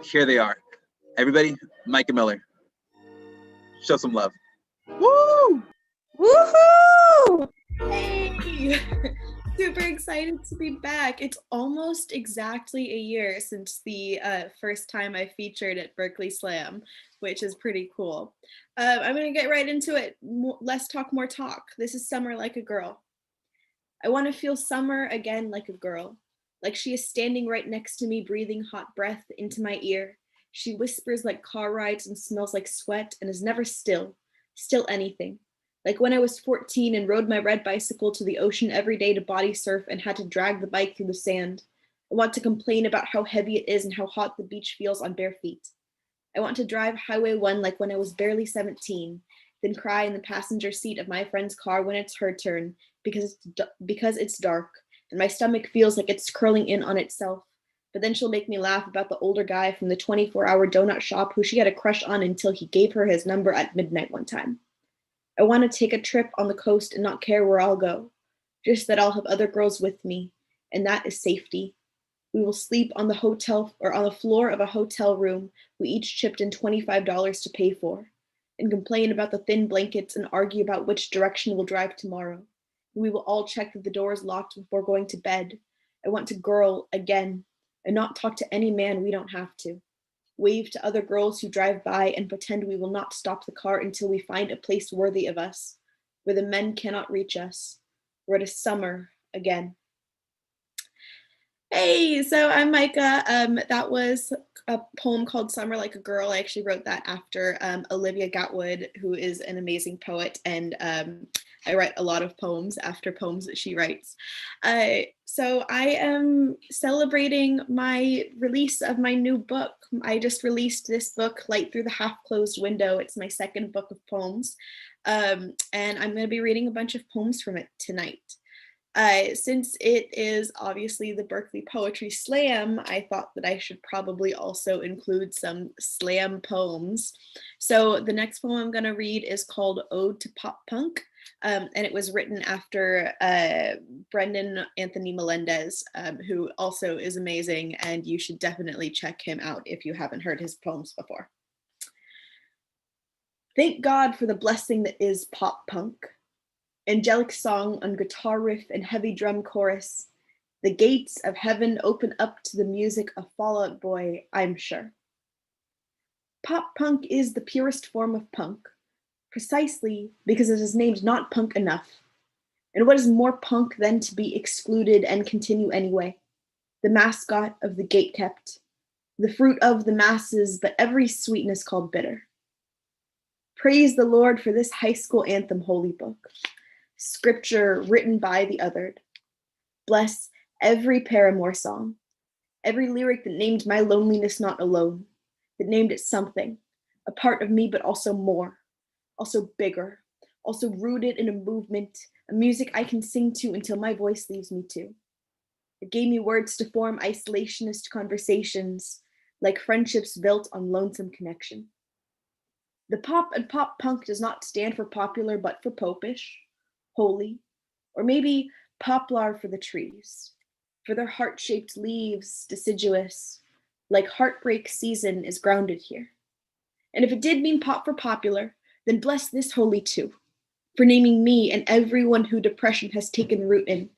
Here they are. Everybody, Mycah Miller. Show some love. Woo! Woohoo! Hey! Super excited to be back. It's almost exactly a year since the first time I featured at Berkeley Slam, which is pretty cool. I'm going to get right into it. Less talk, more talk. This is Summer Like a Girl. I want to feel summer again like a girl, like she is standing right next to me, breathing hot breath into my ear. She whispers like car rides and smells like sweat and is never still anything. Like when I was 14 and rode my red bicycle to the ocean every day to body surf and had to drag the bike through the sand. I want to complain about how heavy it is and how hot the beach feels on bare feet. I want to drive Highway 1 like when I was barely 17, then cry in the passenger seat of my friend's car when it's her turn because it's dark and my stomach feels like it's curling in on itself. But then she'll make me laugh about the older guy from the 24-hour donut shop who she had a crush on until he gave her his number at midnight one time. I want to take a trip on the coast and not care where I'll go, just that I'll have other girls with me, and that is safety. We will sleep on the floor of a hotel room we each chipped in $25 to pay for, and complain about the thin blankets and argue about which direction we'll drive tomorrow. And we will all check that the door is locked before going to bed. I want to girl again, and not talk to any man we don't have to. Wave to other girls who drive by and pretend we will not stop the car until we find a place worthy of us, where the men cannot reach us, where it is summer again. Hey, so I'm Mycah. That was a poem called Summer Like a Girl. I actually wrote that after Olivia Gatwood, who is an amazing poet, and I write a lot of poems after poems that she writes. So I am celebrating my release of my new book. I just released this book, Light Through the Half-Closed Window. It's my second book of poems, and I'm going to be reading a bunch of poems from it tonight. Since it is obviously the Berkeley Poetry Slam, I thought that I should probably also include some slam poems. So the next poem I'm going to read is called Ode to Pop Punk, and it was written after Brendan Anthony Melendez, who also is amazing, and you should definitely check him out if you haven't heard his poems before. Thank God for the blessing that is pop punk. Angelic song on guitar riff and heavy drum chorus. The gates of heaven open up to the music of Fall Out Boy, I'm sure. Pop punk is the purest form of punk, precisely because it is named not punk enough. And what is more punk than to be excluded and continue anyway? The mascot of the gatekept, the fruit of the masses, but every sweetness called bitter. Praise the Lord for this high school anthem holy book, scripture written by the othered. Bless every paramour song, every lyric that named my loneliness not alone, that named it something, a part of me, but also more, also bigger, also rooted in a movement, a music I can sing to until my voice leaves me too. It gave me words to form isolationist conversations, like friendships built on lonesome connection. The pop and pop punk does not stand for popular, but for popish, holy, or maybe poplar for the trees, for their heart-shaped leaves, deciduous, like heartbreak season is grounded here. And if it did mean pop for popular, then bless this holy too, for naming me and everyone who depression has taken root in,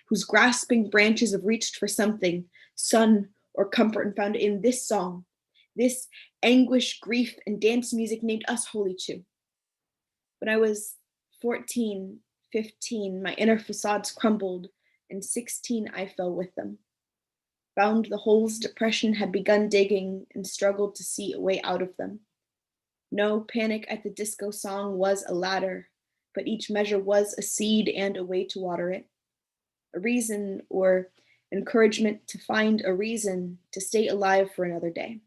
whose grasping branches have reached for something, sun or comfort, and found in this song, this anguish, grief, and dance music named us holy too. When I was 14, 15, my inner facades crumbled, and 16, I fell with them. Found the holes depression had begun digging and struggled to see a way out of them. No Panic at the Disco song was a ladder, but each measure was a seed and a way to water it. A reason or encouragement to find a reason to stay alive for another day.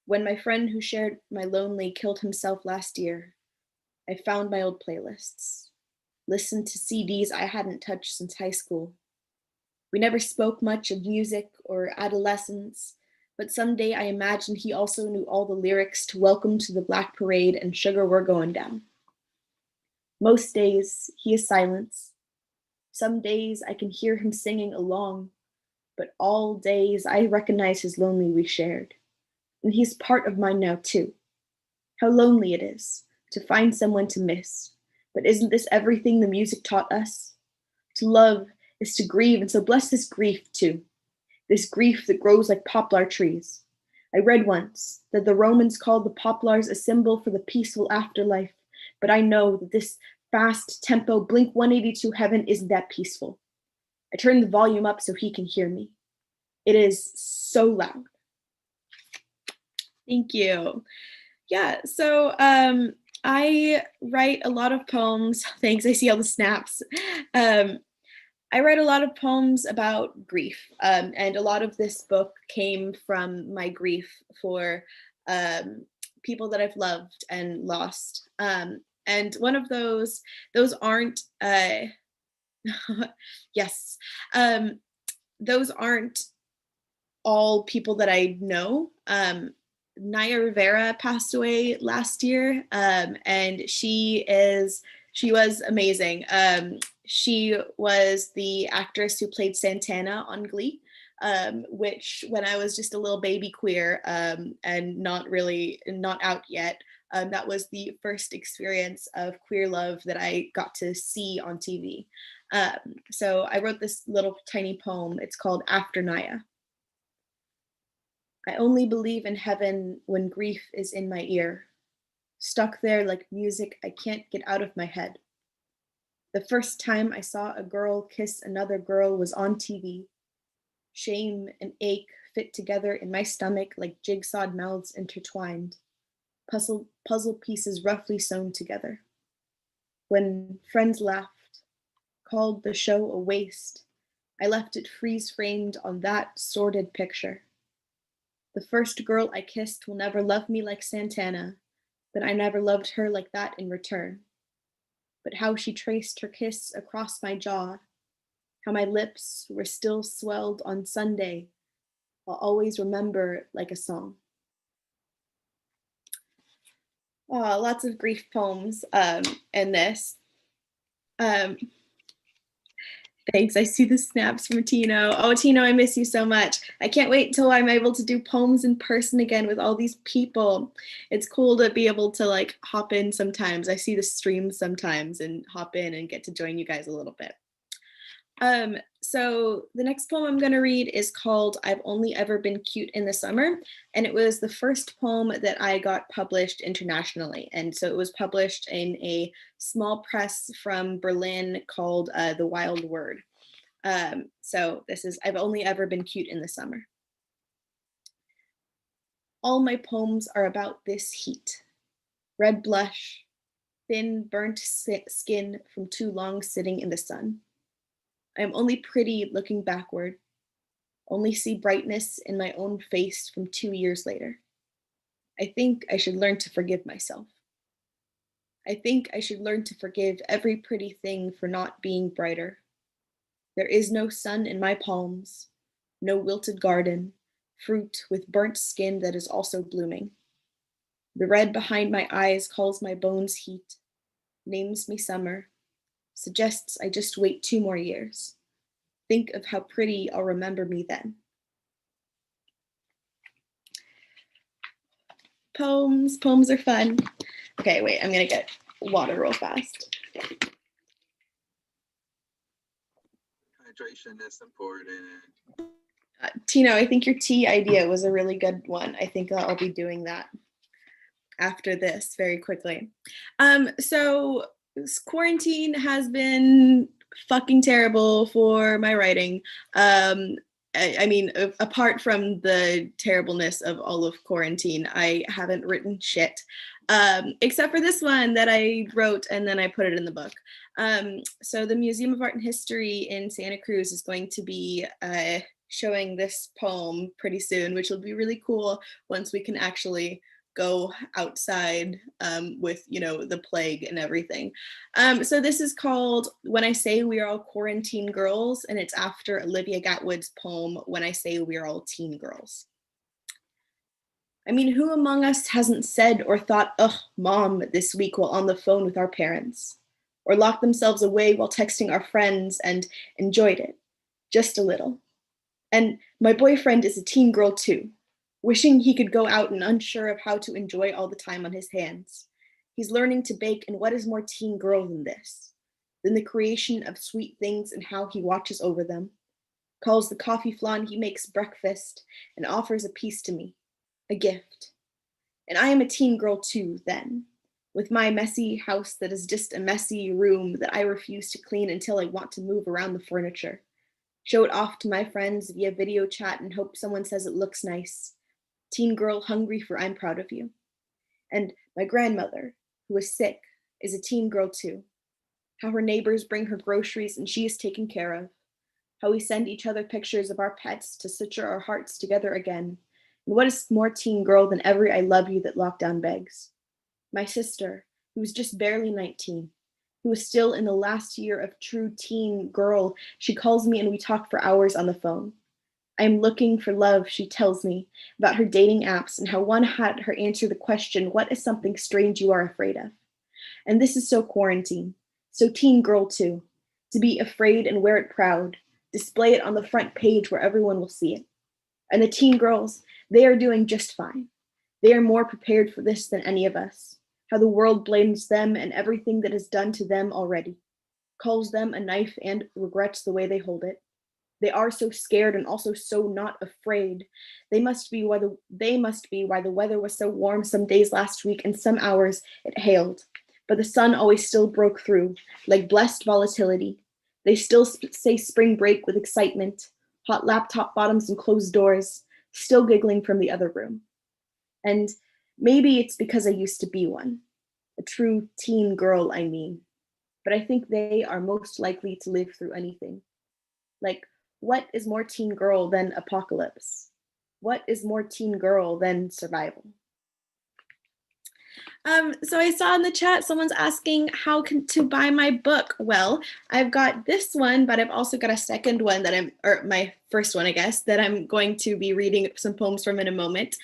When my friend who shared my lonely killed himself last year, I found my old playlists, listened to CDs I hadn't touched since high school. We never spoke much of music or adolescence, but someday I imagined he also knew all the lyrics to Welcome to the Black Parade and Sugar We're Going Down. Most days, he is silence. Some days I can hear him singing along, but all days I recognize his lonely we shared. And he's part of mine now too. How lonely it is to find someone to miss. But isn't this everything the music taught us? To love is to grieve, and so bless this grief too. This grief that grows like poplar trees. I read once that the Romans called the poplars a symbol for the peaceful afterlife, but I know that this fast tempo Blink 182 heaven isn't that peaceful. I turned the volume up so he can hear me. It is so loud. Thank you. Yeah, so I write a lot of poems. Thanks, I see all the snaps. I write a lot of poems about grief, and a lot of this book came from my grief for people that I've loved and lost. And one of those aren't, yes, those aren't all people that I know. Naya Rivera passed away last year, and she was amazing. She was the actress who played Santana on Glee, which when I was just a little baby queer and not out yet, that was the first experience of queer love that I got to see on TV. So I wrote this little tiny poem. It's called After Naya. I only believe in heaven when grief is in my ear, stuck there like music I can't get out of my head. The first time I saw a girl kiss another girl was on TV. Shame and ache fit together in my stomach like jigsawed mouths intertwined, puzzle pieces roughly sewn together. When friends laughed, called the show a waste, I left it freeze-framed on that sordid picture. The first girl I kissed will never love me like Santana, but I never loved her like that in return. But how she traced her kiss across my jaw, how my lips were still swelled on Sunday, I'll always remember like a song. Lots of grief poems in this. Thanks, I see the snaps from Tino. Oh, Tino, I miss you so much. I can't wait until I'm able to do poems in person again with all these people. It's cool to be able to like hop in sometimes. I see the streams sometimes and hop in and get to join you guys a little bit. So the next poem I'm going to read is called I've Only Ever Been Cute in the Summer, and it was the first poem that I got published internationally. And so it was published in a small press from Berlin called The Wild Word. So this is I've Only Ever Been Cute in the Summer. All my poems are about this heat. Red blush, thin burnt skin from too long sitting in the sun. I am only pretty looking backward, only see brightness in my own face from 2 years later. I think I should learn to forgive myself. I think I should learn to forgive every pretty thing for not being brighter. There is no sun in my palms, no wilted garden, fruit with burnt skin that is also blooming. The red behind my eyes calls my bones heat, names me summer, suggests I just wait 2 more years. Think of how pretty I'll remember me then. Poems are fun. Okay, wait, I'm gonna get water real fast. Hydration is important. Tino, I think your tea idea was a really good one. I think I'll be doing that after this very quickly. So quarantine has been fucking terrible for my writing. I mean, apart from the terribleness of all of quarantine, I haven't written shit, except for this one that I wrote and then I put it in the book. So the Museum of Art and History in Santa Cruz is going to be showing this poem pretty soon, which will be really cool once we can actually go outside with, you know, the plague and everything. So this is called When I Say We Are All Quarantine Girls, and it's after Olivia Gatwood's poem, When I Say We Are All Teen Girls. I mean, who among us hasn't said or thought, ugh, mom, this week while on the phone with our parents, or locked themselves away while texting our friends and enjoyed it, just a little. And my boyfriend is a teen girl too, wishing he could go out and unsure of how to enjoy all the time on his hands. He's learning to bake, and what is more teen girl than this? Than the creation of sweet things and how he watches over them, calls the coffee flan he makes breakfast, and offers a piece to me, a gift. And I am a teen girl too, then, with my messy house that is just a messy room that I refuse to clean until I want to move around the furniture. Show it off to my friends via video chat and hope someone says it looks nice. Teen girl hungry for I'm proud of you. And my grandmother, who is sick, is a teen girl too. How her neighbors bring her groceries and she is taken care of. How we send each other pictures of our pets to suture our hearts together again. And what is more teen girl than every I love you that lockdown begs? My sister, who is just barely 19, who is still in the last year of true teen girl, she calls me and we talk for hours on the phone. I am looking for love, she tells me, about her dating apps and how one had her answer the question, what is something strange you are afraid of? And this is so quarantine, so teen girl too, to be afraid and wear it proud, display it on the front page where everyone will see it. And the teen girls, they are doing just fine. They are more prepared for this than any of us. How the world blames them and everything that is done to them already, calls them a knife and regrets the way they hold it. They are so scared and also so not afraid. They must be why the weather was so warm some days last week and some hours it hailed. But the sun always still broke through, like blessed volatility. They still say spring break with excitement, hot laptop bottoms and closed doors, still giggling from the other room. And maybe it's because I used to be one, a true teen girl, I mean. But I think they are most likely to live through anything. Like, what is more teen girl than apocalypse? What is more teen girl than survival? So I saw in the chat someone's asking how to buy my book. Well, I've got this one, but I've also got a second one or my first one, I guess, that I'm going to be reading some poems from in a moment.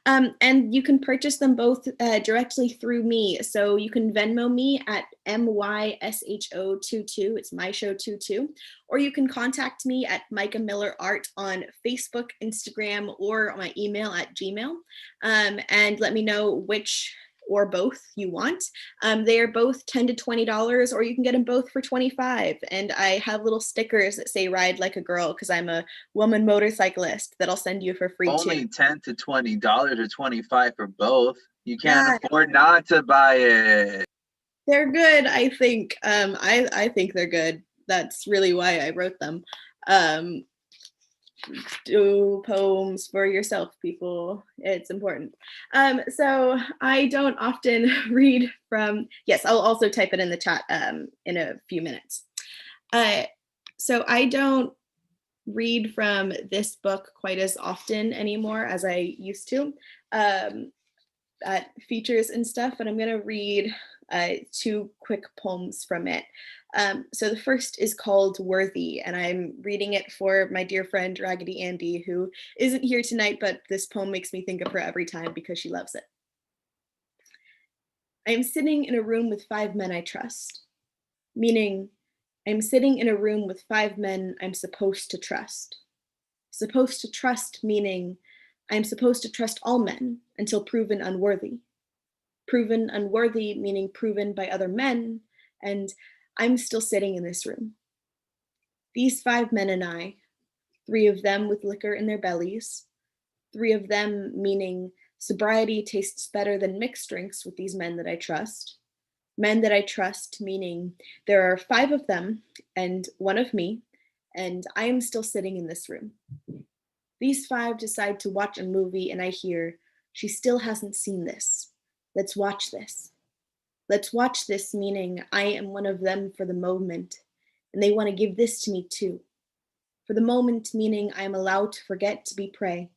And you can purchase them both directly through me. So you can Venmo me at MYSHO22, it's MyShow22, or you can contact me at Mycah Miller Art on Facebook, Instagram, or my email at Gmail, and let me know which or both you want. They are both $10 to $20, or you can get them both for $25. And I have little stickers that say "Ride Like a Girl" because I'm a woman motorcyclist that I'll send you for free Only too. $10 to $20 or $25 for both. You can't afford not to buy it. They're good, I think. I think they're good. That's really why I wrote them. Do poems for yourself, people. It's important. So I don't often read from, yes, I'll also type it in the chat in a few minutes. So I don't read from this book quite as often anymore as I used to at features and stuff, but I'm gonna read 2 quick poems from it. So the first is called "Worthy," and I'm reading it for my dear friend Raggedy Andy, who isn't here tonight, but this poem makes me think of her every time because she loves it. I am sitting in a room with 5 men I trust, meaning I'm sitting in a room with 5 men I'm supposed to trust. Supposed to trust meaning I'm supposed to trust all men until proven unworthy. Proven unworthy meaning proven by other men, and I'm still sitting in this room. These 5 men and I, 3 of them with liquor in their bellies, 3 of them meaning sobriety tastes better than mixed drinks with these men that I trust. Men that I trust meaning there are 5 of them and 1 of me, and I am still sitting in this room. These 5 decide to watch a movie and I hear, she still hasn't seen this. Let's watch this. Let's watch this meaning I am one of them for the moment, and they want to give this to me too. For the moment meaning I am allowed to forget to be prey.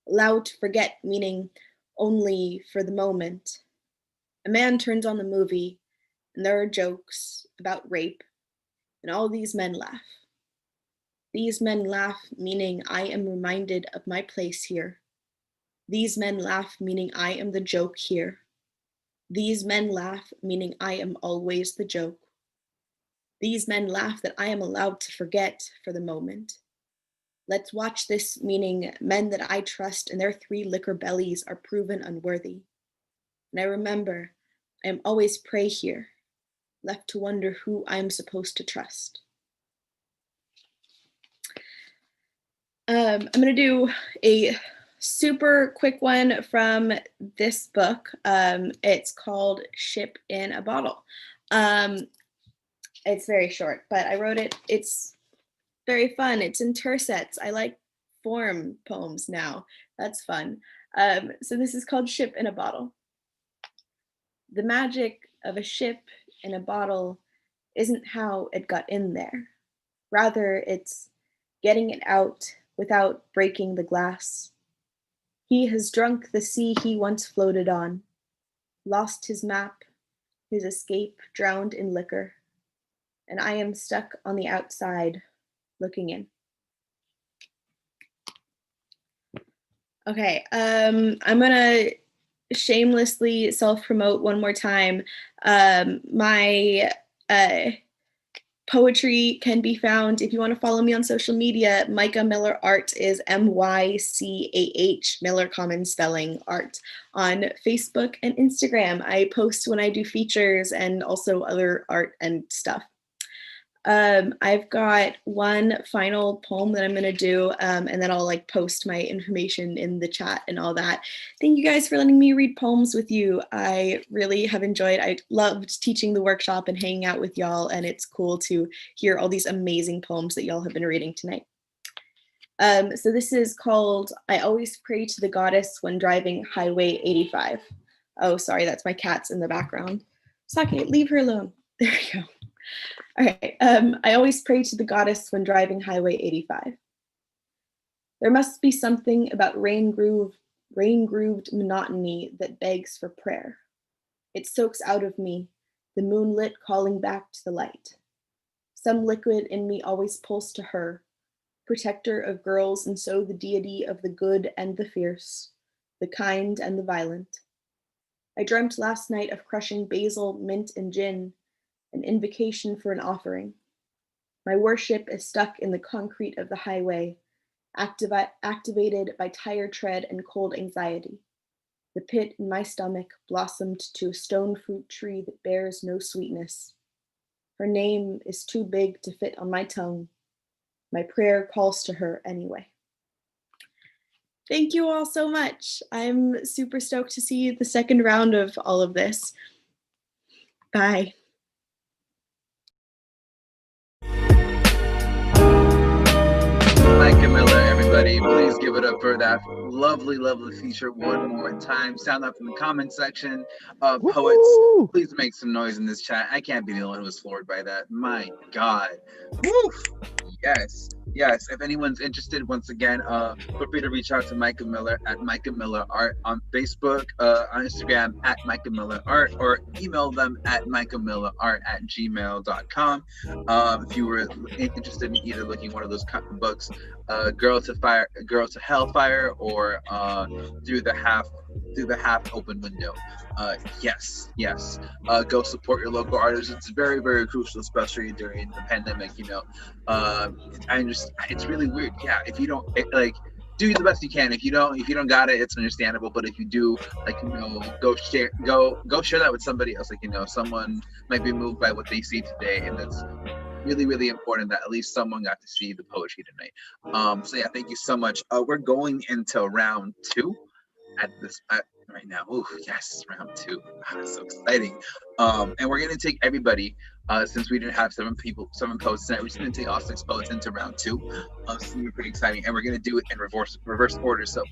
Allowed to forget meaning only for the moment. A man turns on the movie and there are jokes about rape, and all these men laugh. These men laugh meaning I am reminded of my place here. These men laugh meaning I am the joke here. These men laugh meaning I am always the joke. These men laugh that I am allowed to forget for the moment. Let's watch this meaning men that I trust and their 3 liquor bellies are proven unworthy. And I remember I am always prey here, left to wonder who I am supposed to trust. I'm gonna do a super quick one from this book. It's called "Ship in a Bottle." It's very short, but I wrote it. It's very fun. It's in tercets. I like form poems now. That's fun. So this is called "Ship in a Bottle." The magic of a ship in a bottle isn't how it got in there. Rather, it's getting it out without breaking the glass. He has drunk the sea he once floated on, lost his map, his escape drowned in liquor, and I am stuck on the outside, looking in. Okay, I'm gonna shamelessly self-promote one more time. My poetry can be found, if you want to follow me on social media, Mycah Miller Art is MYCAH, Miller common spelling art, on Facebook and Instagram. I post when I do features and also other art and stuff. I've got one final poem that I'm going to do, and then I'll like post my information in the chat and all that. Thank you guys for letting me read poems with you. I really have enjoyed. I loved teaching the workshop and hanging out with y'all, and it's cool to hear all these amazing poems that y'all have been reading tonight. So this is called "I Always Pray to the Goddess When Driving Highway 85. Oh, sorry, that's my cats in the background. Sake, leave her alone. There we go. All right, I always pray to the goddess when driving Highway 85. There must be something about rain-grooved monotony that begs for prayer. It soaks out of me, the moonlit calling back to the light. Some liquid in me always pulls to her, protector of girls and so the deity of the good and the fierce, the kind and the violent. I dreamt last night of crushing basil, mint, and gin, an invocation for an offering. My worship is stuck in the concrete of the highway, activated by tired tread and cold anxiety. The pit in my stomach blossomed to a stone fruit tree that bears no sweetness. Her name is too big to fit on my tongue. My prayer calls to her anyway. Thank you all so much. I'm super stoked to see the second round of all of this. Bye. Mycah Miller, everybody, please give it up for that lovely, lovely feature one more time. Sound off in the comment section. Poets, please make some noise in this chat. I can't be the only one who was floored by that. My God. Woo! Yes, yes. If anyone's interested, once again, feel free to reach out to Mycah Miller at Mycah Miller Art on Facebook, on Instagram at Mycah Miller Art, or email them at mycahmillerart@gmail.com. If you were interested in either looking one of those books, Girl to Hellfire, or through the half open window. Yes. Go support your local artists. It's very, very crucial, especially during the pandemic. It's really weird. Yeah, if you don't do the best you can. If you don't got it, it's understandable. But if you do, go share that with somebody else. Someone might be moved by what they see today, and that's really, really important that at least someone got to see the poetry tonight. So yeah, thank you so much. We're going into round 2 right now. Ooh, yes, round 2. So exciting. And we're gonna take everybody, since we didn't have 7 poets tonight, we're just gonna take all 6 poets into round 2. It's gonna be pretty exciting, and we're gonna do it in reverse order. So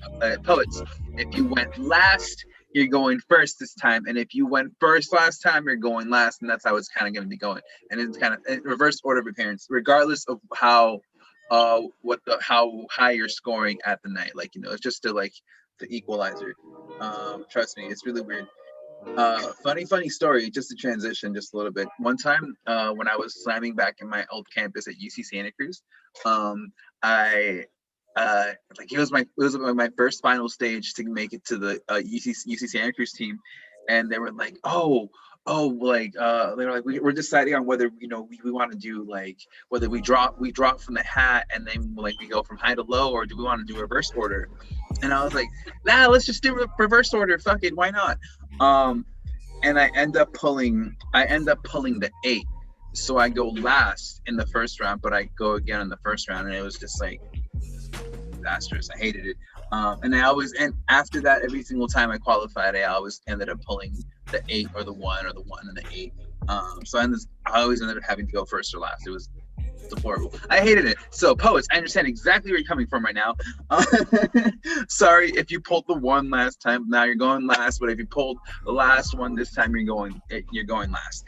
poets, if you went last, you're going first this time, and if you went first last time, you're going last, and that's how it's kind of going to be going. And it's kind of in reverse order of appearance, regardless of how high you're scoring at the night. It's just the equalizer. Trust me, it's really weird. Funny story, just to transition just a little bit. One time, when I was slamming back in my old campus at UC Santa Cruz, it was my first final stage to make it to the UC Santa Cruz team, and they were like, they were like, we're deciding on whether we want to do whether we drop from the hat and then we go from high to low, or do we want to do reverse order? And I was like, nah, let's just do reverse order. Fuck it, why not? And I end up pulling the 8, so I go last in the first round, but I go again in the first round, and it was just disastrous. I hated it. And after that, every single time I qualified, I always ended up pulling the 8 or the 1 or the 1 and the 8. So I always ended up having to go first or last. It was horrible. I hated it. So poets, I understand exactly where you're coming from right now. Sorry if you pulled the 1 last time. Now you're going last. But if you pulled the last one this time, you're going last.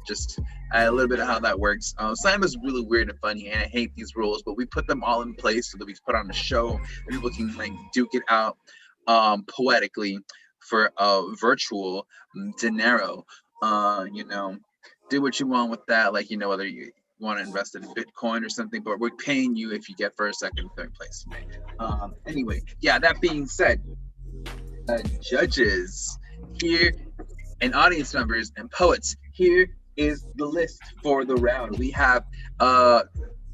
Just a little bit of how that works. Slam is really weird and funny, and I hate these rules, but we put them all in place so that we put on a show and people can duke it out poetically for virtual dinero. Do what you want with that, whether you want to invest in Bitcoin or something, but we're paying you if you get first, second, third place. Anyway, yeah, that being said, judges here and audience members and poets, here is the list for the round. We have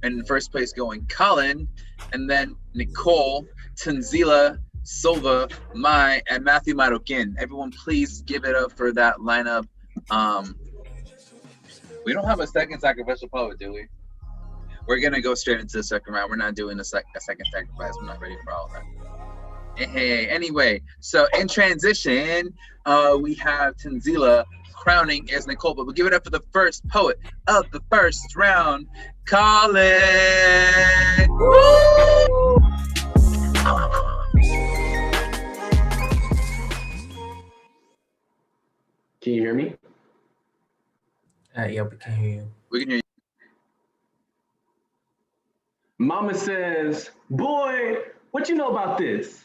in first place going Colin, and then Nicole, Tanzila, Silva, Mai, and Matthew Marokin. Everyone, please give it up for that lineup. We don't have a second sacrificial poet, do we? We're gonna go straight into the second round. We're not doing a second sacrifice. I'm not ready for all that. Hey, anyway, so in transition, we have Tanzila crowning as Nicole, but we'll give it up for the first poet of the first round, Colin. Woo! Can you hear me? Yeah, we can hear you. We can hear you. Mama says, boy, what you know about this?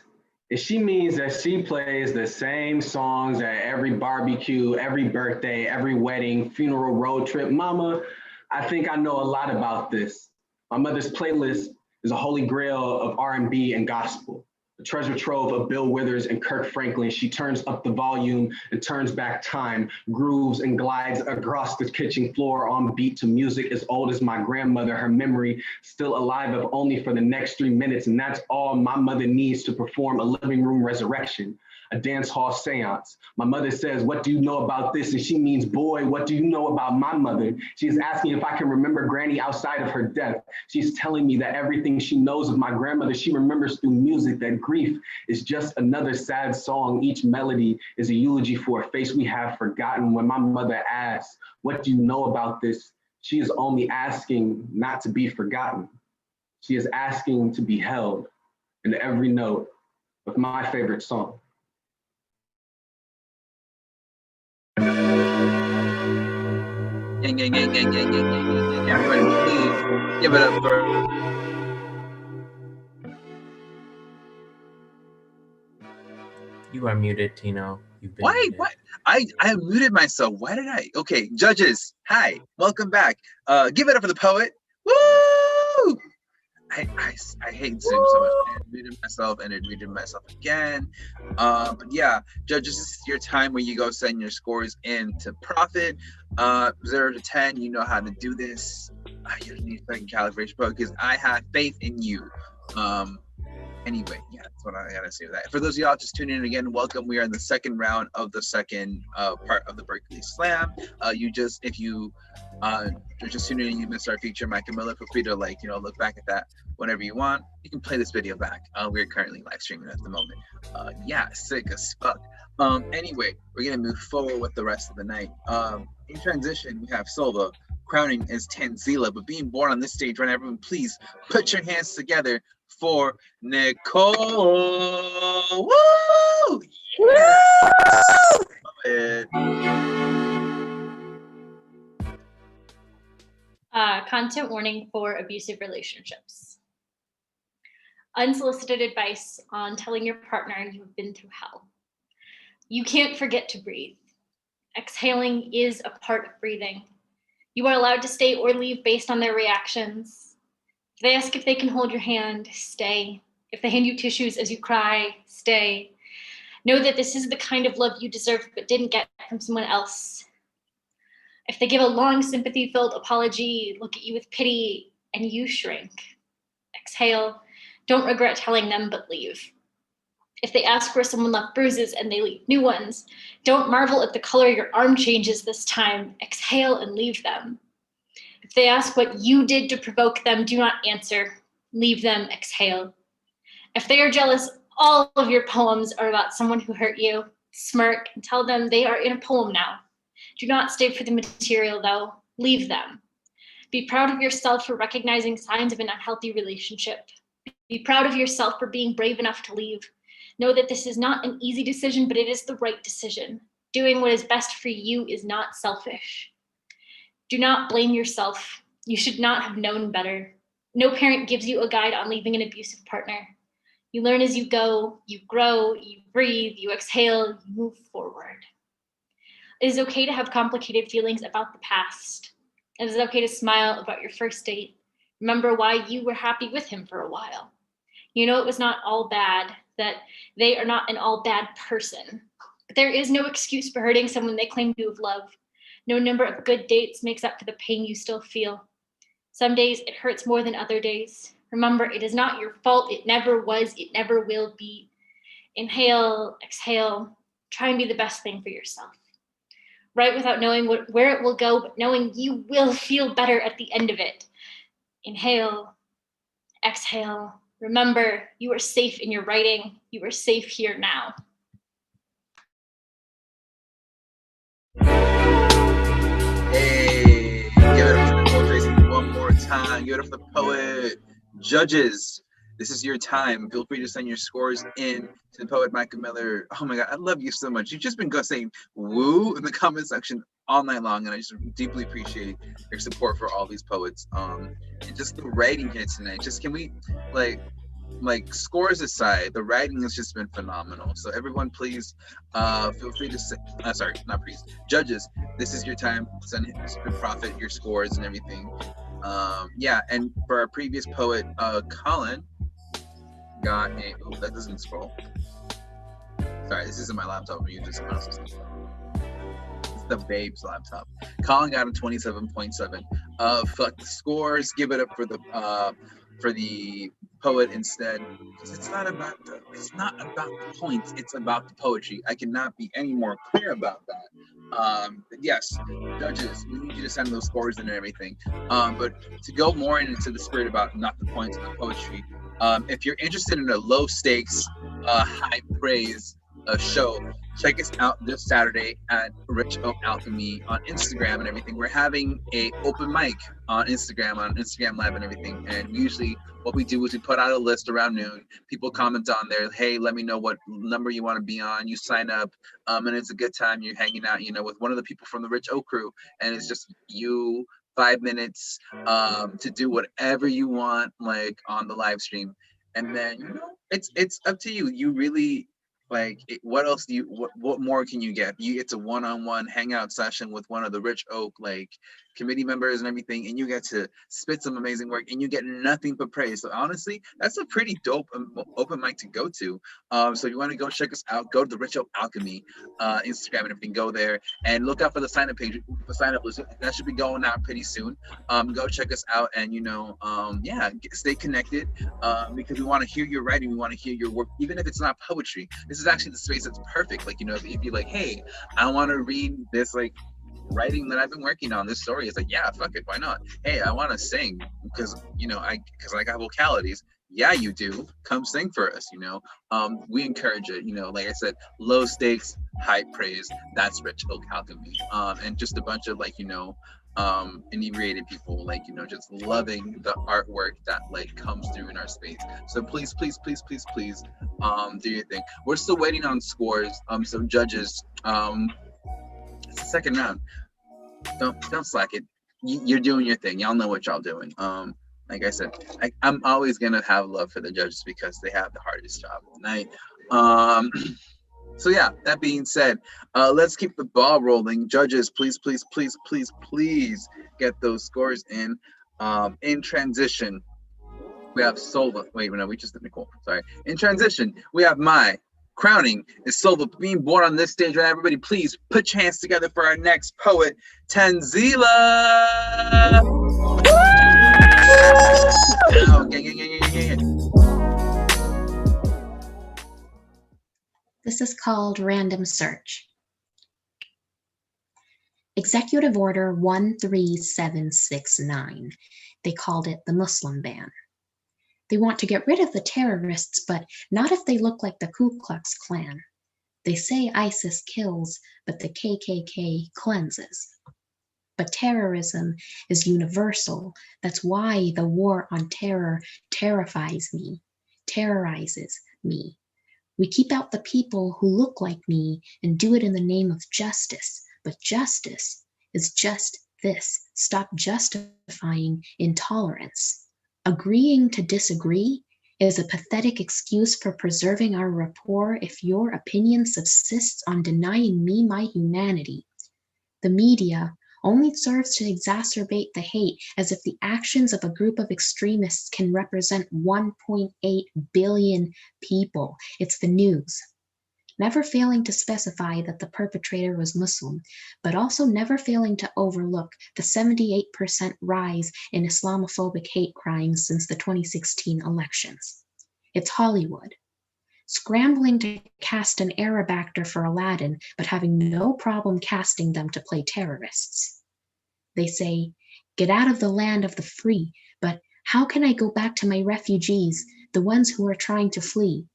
And she means that she plays the same songs at every barbecue, every birthday, every wedding, funeral, road trip. Mama, I think I know a lot about this. My mother's playlist is a holy grail of R&B and gospel. A treasure trove of Bill Withers and Kirk Franklin. She turns up the volume and turns back time, grooves and glides across the kitchen floor on beat to music as old as my grandmother, her memory still alive if only for the next 3 minutes. And that's all my mother needs to perform a living room resurrection. a dance hall seance. My mother says, what do you know about this? And she means, boy, what do you know about my mother? She is asking if I can remember Granny outside of her death. She's telling me that everything she knows of my grandmother, she remembers through music, that grief is just another sad song. Each melody is a eulogy for a face we have forgotten. When my mother asks, what do you know about this? She is only asking not to be forgotten. She is asking to be held in every note of my favorite song. Gang, gang, gang, gang, gang, gang, gang, gang, gang. Everybody, please give it up for. You are muted, Tino. You've been Why? muted. What? I muted myself. Why did I? Okay, judges. Hi, welcome back. Give it up for the poet. Woo! I hate Zoom so much. I muted myself and it muted myself again. But yeah, judges, this is your time where you go send your scores in to Profit. 0 to 10, you know how to do this. You don't need second calibration, bro, because I have faith in you. Anyway, yeah, that's what I gotta say with that. For those of y'all just tuning in again, welcome. We are in the second round of the second part of the Berkeley Slam. If you are just tuning in, you missed our feature, Mycah Miller. Feel free to look back at that whenever you want. You can play this video back. We're currently live streaming at the moment. Yeah, sick as fuck. Anyway, we're gonna move forward with the rest of the night. In transition, we have Silva crowning as Tanzila, but being born on this stage, right? Everyone, please put your hands together for Nicole. Woo! Yes. Content warning for abusive relationships. Unsolicited advice on telling your partner you have been through hell. You can't forget to breathe. Exhaling is a part of breathing. You are allowed to stay or leave based on their reactions. If they ask if they can hold your hand, stay. If they hand you tissues as you cry, stay. Know that this is the kind of love you deserve but didn't get from someone else. If they give a long sympathy-filled apology, look at you with pity, and you shrink. Exhale. Don't regret telling them, but leave. If they ask where someone left bruises and they leave new ones, don't marvel at the color your arm changes this time. Exhale and leave them. If they ask what you did to provoke them, do not answer. Leave them. Exhale. If they are jealous, all of your poems are about someone who hurt you. Smirk and tell them they are in a poem now. Do not stay for the material, though. Leave them. Be proud of yourself for recognizing signs of an unhealthy relationship. Be proud of yourself for being brave enough to leave. Know that this is not an easy decision, but it is the right decision. Doing what is best for you is not selfish. Do not blame yourself. You should not have known better. No parent gives you a guide on leaving an abusive partner. You learn as you go, you grow, you breathe, you exhale, you move forward. It is okay to have complicated feelings about the past. It is okay to smile about your first date. Remember why you were happy with him for a while. You know it was not all bad, that they are not an all bad person. But there is no excuse for hurting someone they claim to have loved. No number of good dates makes up for the pain you still feel. Some days it hurts more than other days. Remember, it is not your fault. It never was. It never will be. Inhale, exhale. Try and be the best thing for yourself. Write without knowing where it will go, but knowing you will feel better at the end of it. Inhale, exhale. Remember, you are safe in your writing. You are safe here now. Hey, give it up for Nicole Tracy one more time. Give it up for the poet. Judges, this is your time. Feel free to send your scores in to the poet Mycah Miller. Oh my God, I love you so much. You've just been saying woo in the comment section all night long, and I just deeply appreciate your support for all these poets. And just the writing here tonight. Just can we like scores aside, the writing has just been phenomenal. So everyone, please feel free to send. Sorry, not please. Judges, this is your time. Send Profit your scores and everything. Yeah, and for our previous poet, Colin got a. Oh, that doesn't scroll. Sorry, this isn't my laptop. I'm using someone else's laptop. It's the Babe's laptop. Colin got a 27.7. Fuck the scores. Give it up for the for the poet instead, because it's not about the points, it's about the poetry. I cannot be any more clear about that. But yes, judges, we need you to send those scores in and everything. But to go more into the spirit about not the points of the poetry, if you're interested in a low stakes, high praise show, check us out this Saturday at Rich Oak Alchemy on Instagram and everything. We're having a open mic on Instagram Live and everything. And usually what we do is we put out a list around noon. People comment on there, hey, let me know what number you want to be on. You sign up, and it's a good time. You're hanging out, with one of the people from the Rich Oak crew, and it's just you, 5 minutes to do whatever you want, like on the live stream. And then it's up to you. You really what else do you what more can you get? It's a one-on-one hangout session with one of the Rich Oak committee members and everything, and you get to spit some amazing work, and you get nothing but praise. So honestly, that's a pretty dope open mic to go to. So if you want to go check us out, go to the Rich Oak Alchemy Instagram and everything. Go there and look out for the sign-up page, the sign-up list. That should be going out pretty soon. Go check us out, and stay connected because we want to hear your writing, we want to hear your work, even if it's not poetry. This is actually the space that's perfect. If you're like, hey, I want to read this writing that I've been working on, this story, it's like, yeah, fuck it, why not? Hey, I want to sing because I got vocalities. Yeah, you do. Come sing for us. We encourage it. Like I said, low stakes, high praise. That's Rich Oak Alchemy. And just a bunch of inebriated people, just loving the artwork that comes through in our space. So please, please, please, please, please, do your thing. We're still waiting on scores. So judges, it's the second round. Don't slack it. You're doing your thing. Y'all know what y'all doing. Like I said, I'm always gonna have love for the judges because they have the hardest job of the night. So yeah, that being said, let's keep the ball rolling. Judges, please, please, please, please, please get those scores in. In transition, we have Solva. Wait, no, we just did Nicole. Sorry. In transition, we have my crowning is Solva being born on this stage. Right, everybody, please put your hands together for our next poet, Tanzila. This is called Random Search. Executive Order 13769. They called it the Muslim ban. They want to get rid of the terrorists, but not if they look like the Ku Klux Klan. They say ISIS kills, but the KKK cleanses. But terrorism is universal. That's why the war on terror terrorizes me. We keep out the people who look like me and do it in the name of justice. But justice is just this. Stop justifying intolerance. Agreeing to disagree is a pathetic excuse for preserving our rapport if your opinion subsists on denying me my humanity. The media only serves to exacerbate the hate, as if the actions of a group of extremists can represent 1.8 billion people. It's the news. Never failing to specify that the perpetrator was Muslim, but also never failing to overlook the 78% rise in Islamophobic hate crimes since the 2016 elections. It's Hollywood. Scrambling to cast an Arab actor for Aladdin, but having no problem casting them to play terrorists. They say, get out of the land of the free, but how can I go back to my refugees, the ones who are trying to flee?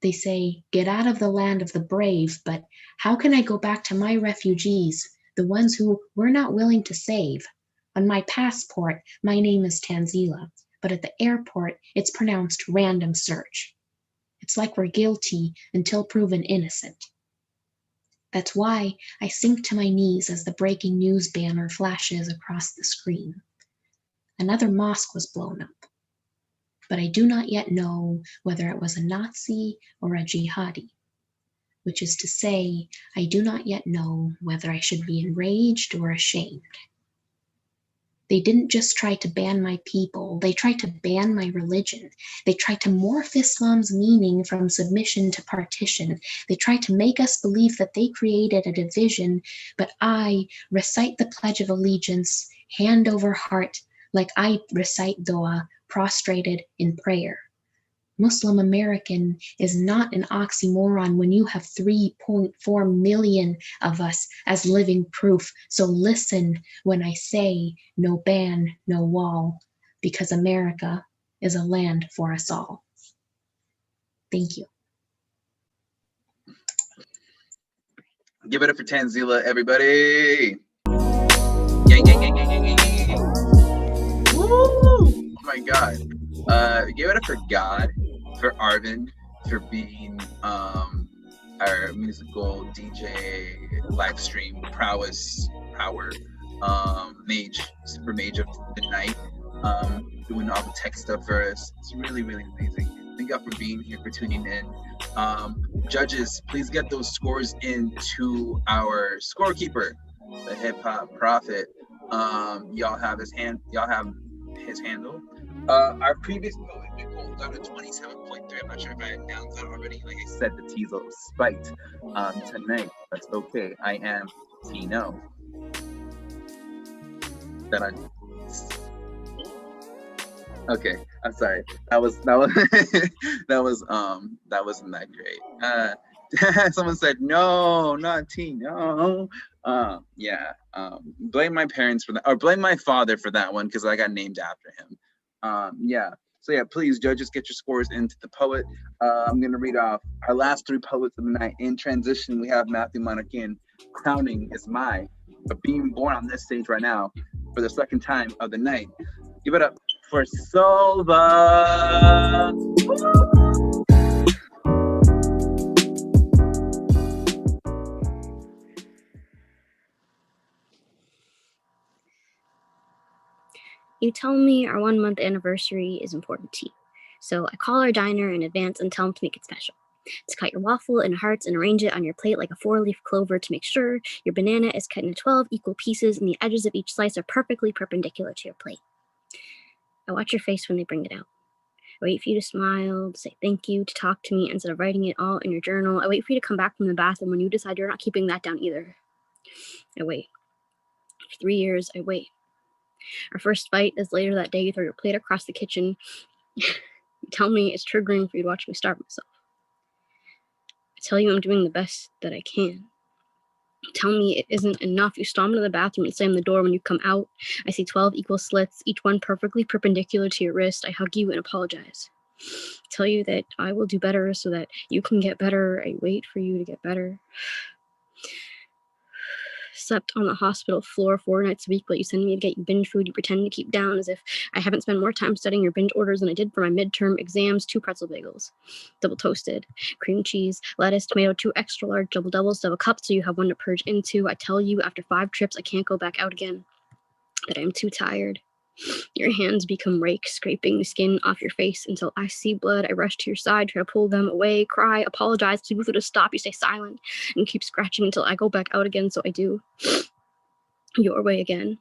They say, get out of the land of the brave, but how can I go back to my refugees, the ones who we're not willing to save? On my passport, my name is Tanzila, but at the airport, it's pronounced Random Search. It's like we're guilty until proven innocent. That's why I sink to my knees as the breaking news banner flashes across the screen. Another mosque was blown up, but I do not yet know whether it was a Nazi or a jihadi, which is to say, I do not yet know whether I should be enraged or ashamed. They didn't just try to ban my people, they tried to ban my religion. They tried to morph Islam's meaning from submission to partition. They tried to make us believe that they created a division, but I recite the Pledge of Allegiance, hand over heart, like I recite Dua prostrated in prayer. Muslim American is not an oxymoron when you have 3.4 million of us as living proof. So listen when I say no ban, no wall, because America is a land for us all. Thank you. Give it up for Tanzila, everybody. Gang, gang, gang, gang, gang, gang. Woo! Oh my God. Give it up for God, for Arvind, for being our musical DJ live stream power mage, super mage of the night, doing all the tech stuff for us. It's really, really amazing. Thank y'all for being here, for tuning in. Judges, please get those scores into our scorekeeper, the hip hop prophet. Y'all have his handle. Our previous poet, Nicole, got a 27.3. I'm not sure if I announced that already. Like I said, the teaser spiked tonight. That's okay. I am Tino. Okay, I'm sorry. That wasn't that great. Someone said no, not Tino. Yeah. Blame my parents for that, or blame my father for that one, because I got named after him. Yeah. So yeah, please, judges, get your scores into the poet. I'm gonna read off our last three poets of the night. In transition, we have Matthew Monarchian. Crowning is my, but being born on this stage right now for the second time of the night. Give it up for Solva. You tell me our 1 month anniversary is important to you. So I call our diner in advance and tell them to make it special. To cut your waffle in hearts and arrange it on your plate like a 4-leaf clover to make sure your banana is cut into 12 equal pieces and the edges of each slice are perfectly perpendicular to your plate. I watch your face when they bring it out. I wait for you to smile, to say thank you, to talk to me instead of writing it all in your journal. I wait for you to come back from the bathroom when you decide you're not keeping that down either. I wait. For 3 years, I wait. Our first fight is later that day. You throw your plate across the kitchen. You tell me it's triggering for you to watch me starve myself. I tell you I'm doing the best that I can. You tell me it isn't enough. You storm into the bathroom and slam the door. When you come out, I see 12 equal slits, each one perfectly perpendicular to your wrist. I hug you and apologize. I tell you that I will do better so that you can get better. I wait for you to get better. Slept on the hospital floor 4 nights a week while you send me to get you binge food you pretend to keep down, as if I haven't spent more time studying your binge orders than I did for my midterm exams. 2 pretzel bagels, double toasted, cream cheese, lettuce, tomato, 2 extra large double doubles, double cups so you have one to purge into. I tell you after 5 trips I can't go back out again, that I am too tired. Your hands become rakes, scraping the skin off your face until I see blood. I rush to your side, try to pull them away, cry, apologize, plead with you to stop. You stay silent and keep scratching until I go back out again, so I do. Your way again.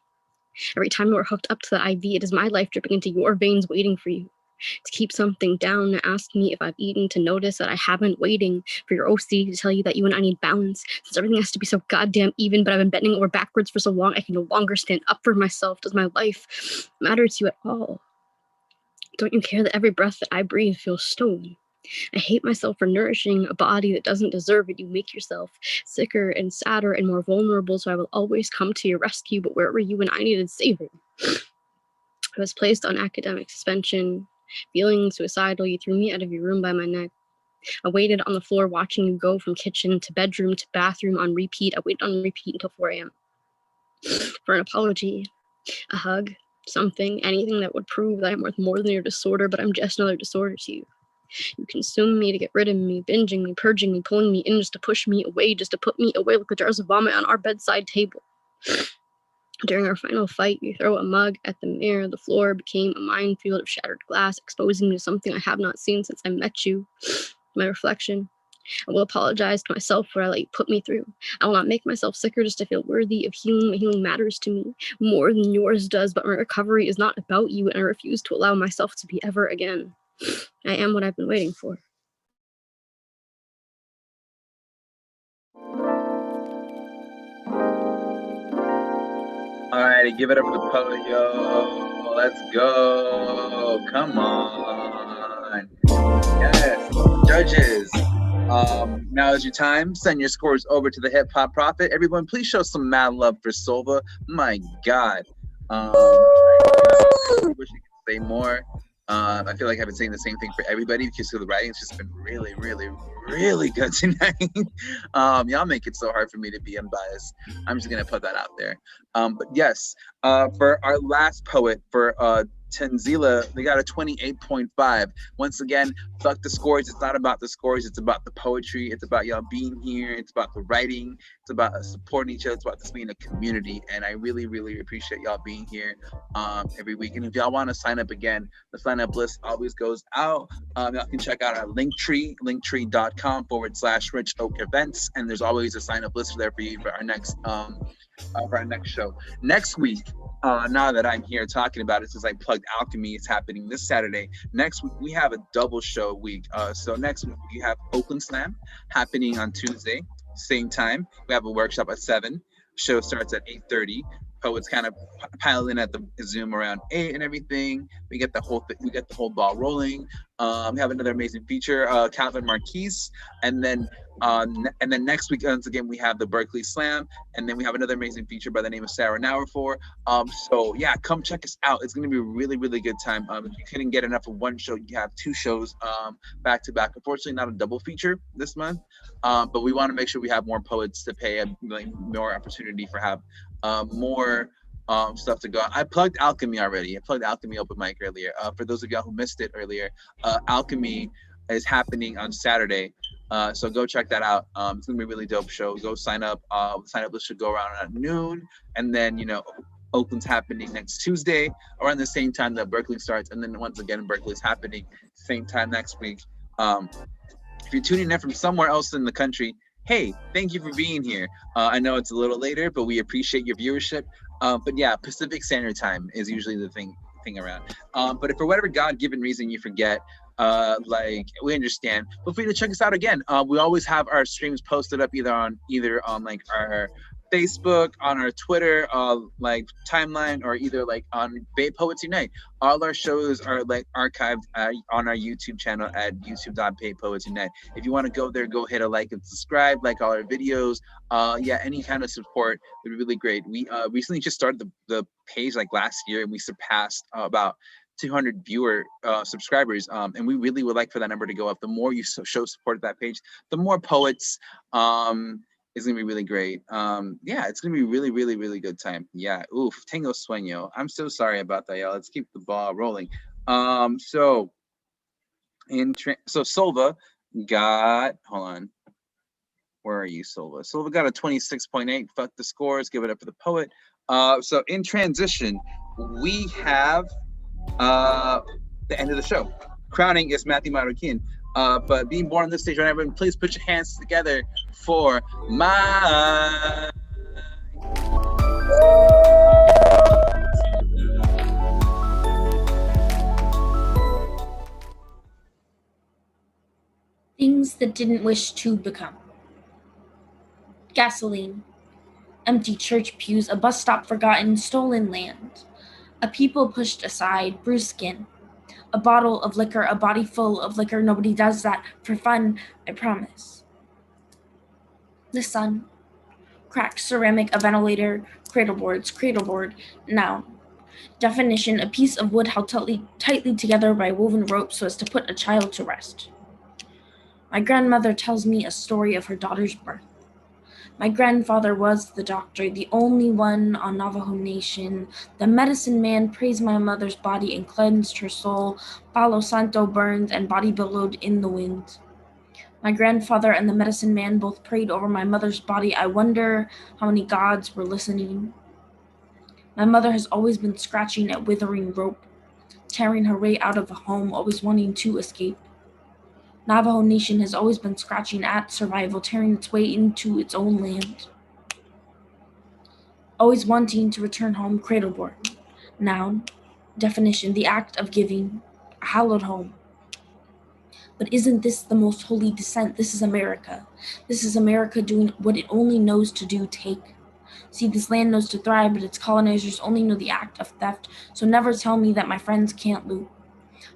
Every time we're hooked up to the IV, it is my life dripping into your veins waiting for you. To keep something down, to ask me if I've eaten, to notice that I haven't, waiting for your OC to tell you that you and I need balance, since everything has to be so goddamn even, but I've been bending over backwards for so long I can no longer stand up for myself. Does my life matter to you at all? Don't you care that every breath that I breathe feels stolen? I hate myself for nourishing a body that doesn't deserve it. You make yourself sicker and sadder and more vulnerable, so I will always come to your rescue, but where were you when I needed saving? I was placed on academic suspension. Feeling suicidal, you threw me out of your room by my neck. I waited on the floor watching you go from kitchen to bedroom to bathroom on repeat. I waited on repeat until 4 a.m. for an apology, a hug, something, anything that would prove that I'm worth more than your disorder, but I'm just another disorder to you. You consume me to get rid of me, binging me, purging me, pulling me in just to push me away, just to put me away like the jars of vomit on our bedside table. During our final fight, you throw a mug at the mirror. The floor became a minefield of shattered glass, exposing me to something I have not seen since I met you. My reflection. I will apologize to myself for I let you put me through. I will not make myself sicker just to feel worthy of healing. My healing matters to me more than yours does, but my recovery is not about you, and I refuse to allow myself to be ever again. I am what I've been waiting for. Alrighty, give it up for the poet, yo. Let's go. Come on. Yes. Judges. Now is your time. Send your scores over to the Hip Hop Prophet. Everyone, please show some mad love for Silva. My God. I wish I could say more. I feel like I've been saying the same thing for everybody because the writing's just been really, really, really good tonight. Y'all make it so hard for me to be unbiased. I'm just gonna put that out there. But yes, for our last poet, for Tenzila, they got a 28.5. Once again, fuck the scores. It's not about the scores. It's about the poetry. It's about y'all being here. It's about the writing. It's about us supporting each other. It's about this being a community. And I really, really appreciate y'all being here every week. And if y'all want to sign up again, the sign up list always goes out. Y'all can check out our linktree.com/Rich Oak Events. And there's always a sign up list there for you for our next show. Next week, now that I'm here talking about it, since I plugged Alchemy, it's happening this Saturday. Next week, we have a double show week. So next week, we have Oakland Slam happening on Tuesday, same time. We have a workshop at 7. Show starts at 8:30. Poets kind of pile in at the Zoom around 8 and everything. We get the whole ball rolling. We have another amazing feature, Calvin Marquise, and then next week once again we have the Berkeley Slam, and then we have another amazing feature by the name of Sarah Nauerfor. So yeah, come check us out. It's gonna be a really, really good time. If you couldn't get enough of one show, you have 2 shows back to back. Unfortunately, not a double feature this month, but we want to make sure we have more poets to pay, more opportunity for more stuff to go. I plugged Alchemy already. I plugged Alchemy open mic earlier. For those of y'all who missed it earlier, Alchemy is happening on Saturday. So go check that out. It's gonna be a really dope show. Go sign up. Sign up list should go around at noon, and then Oakland's happening next Tuesday around the same time that Berkeley starts, and then once again Berkeley's happening same time next week. If you're tuning in from somewhere else in the country, hey, thank you for being here. I know it's a little later, but we appreciate your viewership. But yeah, Pacific Standard Time is usually the thing around. But if for whatever God-given reason you forget, we understand. Feel free to check us out again. We always have our streams posted up either on like our Facebook, on our Twitter, timeline, or either on Bay Poets Unite. All our shows are archived on our YouTube channel at youtube.baypoetsunite. If you want to go there, go hit a like and subscribe, like all our videos. Any kind of support would be really great. We recently just started the page last year, and we surpassed about 200 viewer subscribers, and we really would like for that number to go up. The more you show support at that page, the more poets. It's gonna be really great. It's gonna be really, really, really good time. Yeah, oof, Tengo Sueño. I'm so sorry about that, y'all. Let's keep the ball rolling. So Silva got, hold on. Where are you, Silva? Silva got a 26.8. Fuck the scores. Give it up for the poet. So in transition, we have the end of the show. Crowning is Matthew Marroquin. But being born on this stage right now, everyone, please put your hands together for my. Things that didn't wish to become. Gasoline. Empty church pews, a bus stop forgotten, stolen land. A people pushed aside, bruised skin. A bottle of liquor, a body full of liquor. Nobody does that for fun, I promise. The sun. Cracked ceramic, a ventilator, cradleboard, noun. Definition, a piece of wood held tightly together by woven rope so as to put a child to rest. My grandmother tells me a story of her daughter's birth. My grandfather was the doctor, the only one on Navajo Nation. The medicine man praised my mother's body and cleansed her soul. Palo Santo burned and body billowed in the wind. My grandfather and the medicine man both prayed over my mother's body. I wonder how many gods were listening. My mother has always been scratching at withering rope, tearing her way out of a home, always wanting to escape. Navajo Nation has always been scratching at survival, tearing its way into its own land. Always wanting to return home, cradleboard. Noun, definition, the act of giving, a hallowed home. But isn't this the most holy descent? This is America. This is America doing what it only knows to do, take. See, this land knows to thrive, but its colonizers only know the act of theft, so never tell me that my friends can't loot.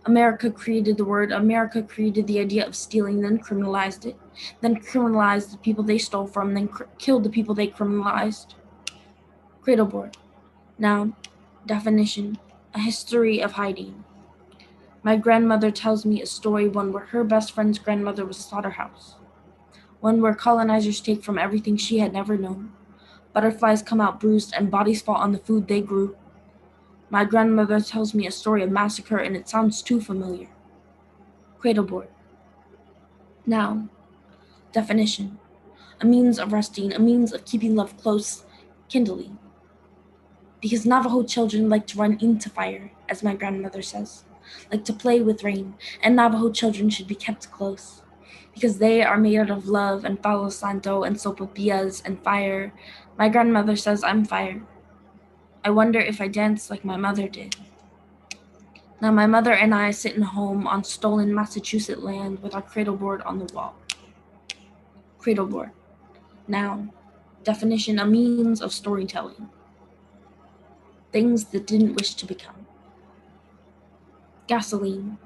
America created the word, America created the idea of stealing, then criminalized it, then criminalized the people they stole from, then killed the people they criminalized. Cradleboard. Noun. Definition. A history of hiding. My grandmother tells me a story, one where her best friend's grandmother was a slaughterhouse. One where colonizers take from everything she had never known. Butterflies come out bruised and bodies fall on the food they grew. My grandmother tells me a story of massacre and it sounds too familiar. Cradleboard. Noun. Definition. A means of resting, a means of keeping love close, kindling. Because Navajo children like to run into fire, as my grandmother says, like to play with rain, and Navajo children should be kept close. Because they are made out of love and Palo Santo and sopapillas and fire. My grandmother says I'm fire. I wonder if I dance like my mother did. Now my mother and I sit in a home on stolen Massachusetts land with our cradleboard on the wall. Cradleboard. Noun. Definition, a means of storytelling. Things that didn't wish to become. Gasoline.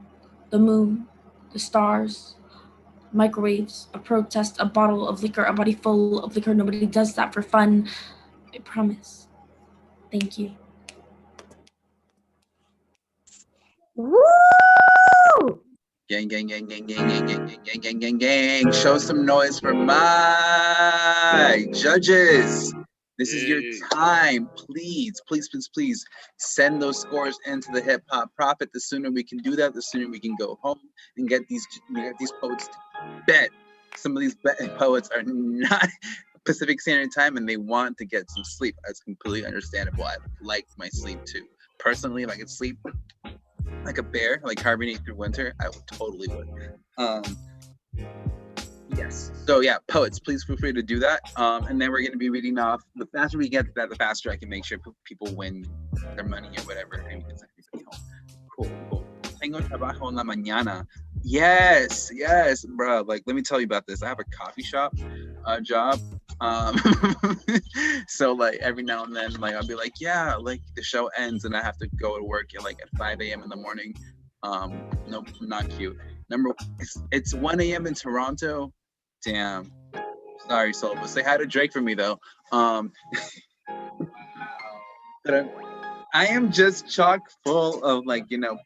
The moon. The stars. Microwaves. A protest. A bottle of liquor. A body full of liquor. Nobody does that for fun. I promise. Thank you. Woo! Gang, gang, gang, gang, gang, gang, gang, gang, gang, gang, gang, gang. Show some noise for my judges. This is your time. Please, please, please, please send those scores into the Hip Hop Prophet. The sooner we can do that, the sooner we can go home and get these poets to bed. Some of these poets are not Pacific Standard Time and they want to get some sleep. That's completely understandable. I like my sleep too. Personally, if I could sleep like a bear, like hibernate through winter, I would totally would. Yes. So yeah, poets, please feel free to do that. And then we're going to be reading off. The faster we get to that, the faster I can make sure people win their money or whatever. And we can send everybody home. Cool. Tengo trabajo en la mañana. Yes, bro. Like, let me tell you about this. I have a coffee shop job. So like every now and then, like I'll be like, yeah, like the show ends and I have to go to work at 5 a.m. in the morning. Nope, not cute. It's 1 a.m. in Toronto. Damn. Sorry, Soul, but say hi to Drake for me though. But I am just chock full of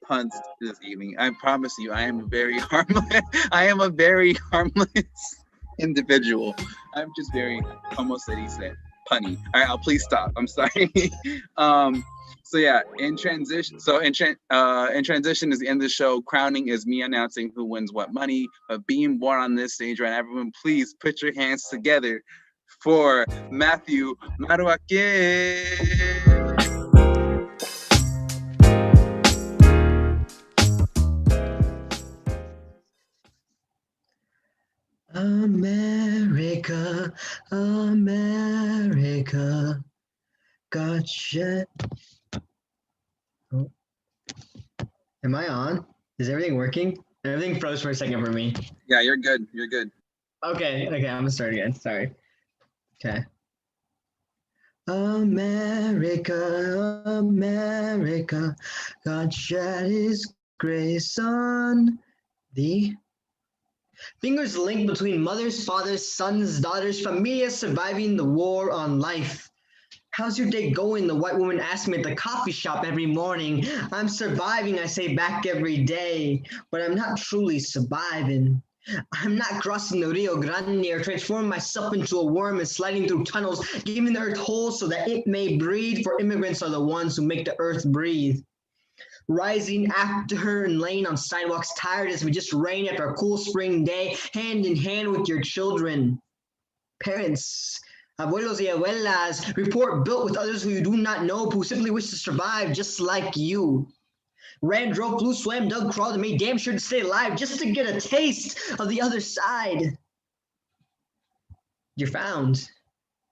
puns this evening. I promise you, I am very harmless. I am a very harmless individual. I'm just very, almost said he said, punny. All right, I'll please stop. I'm sorry. So yeah, in transition is the end of the show. Crowning is me announcing who wins what money. But being born on this stage right now, everyone, please put your hands together for Matthew Maruake. America, America, gotcha. Oh. Am I on? Is everything working? Everything froze for a second for me. Yeah, you're good. Okay, I'm gonna start again. Sorry. Okay. America, America, God shed his grace on thee. Fingers linked between mothers, fathers, sons, daughters, familias surviving the war on life. How's your day going? The white woman asks me at the coffee shop every morning. I'm surviving, I say back every day, but I'm not truly surviving. I'm not crossing the Rio Grande or transforming myself into a worm and sliding through tunnels, giving the earth holes so that it may breathe, for immigrants are the ones who make the earth breathe. Rising after her and laying on sidewalks tired as we just rain after a cool spring day, hand in hand with your children. Parents, abuelos y abuelas, report built with others who you do not know, who simply wish to survive just like you. Ran, drove, flew, swam, dug, crawled, and made damn sure to stay alive just to get a taste of the other side. You're found.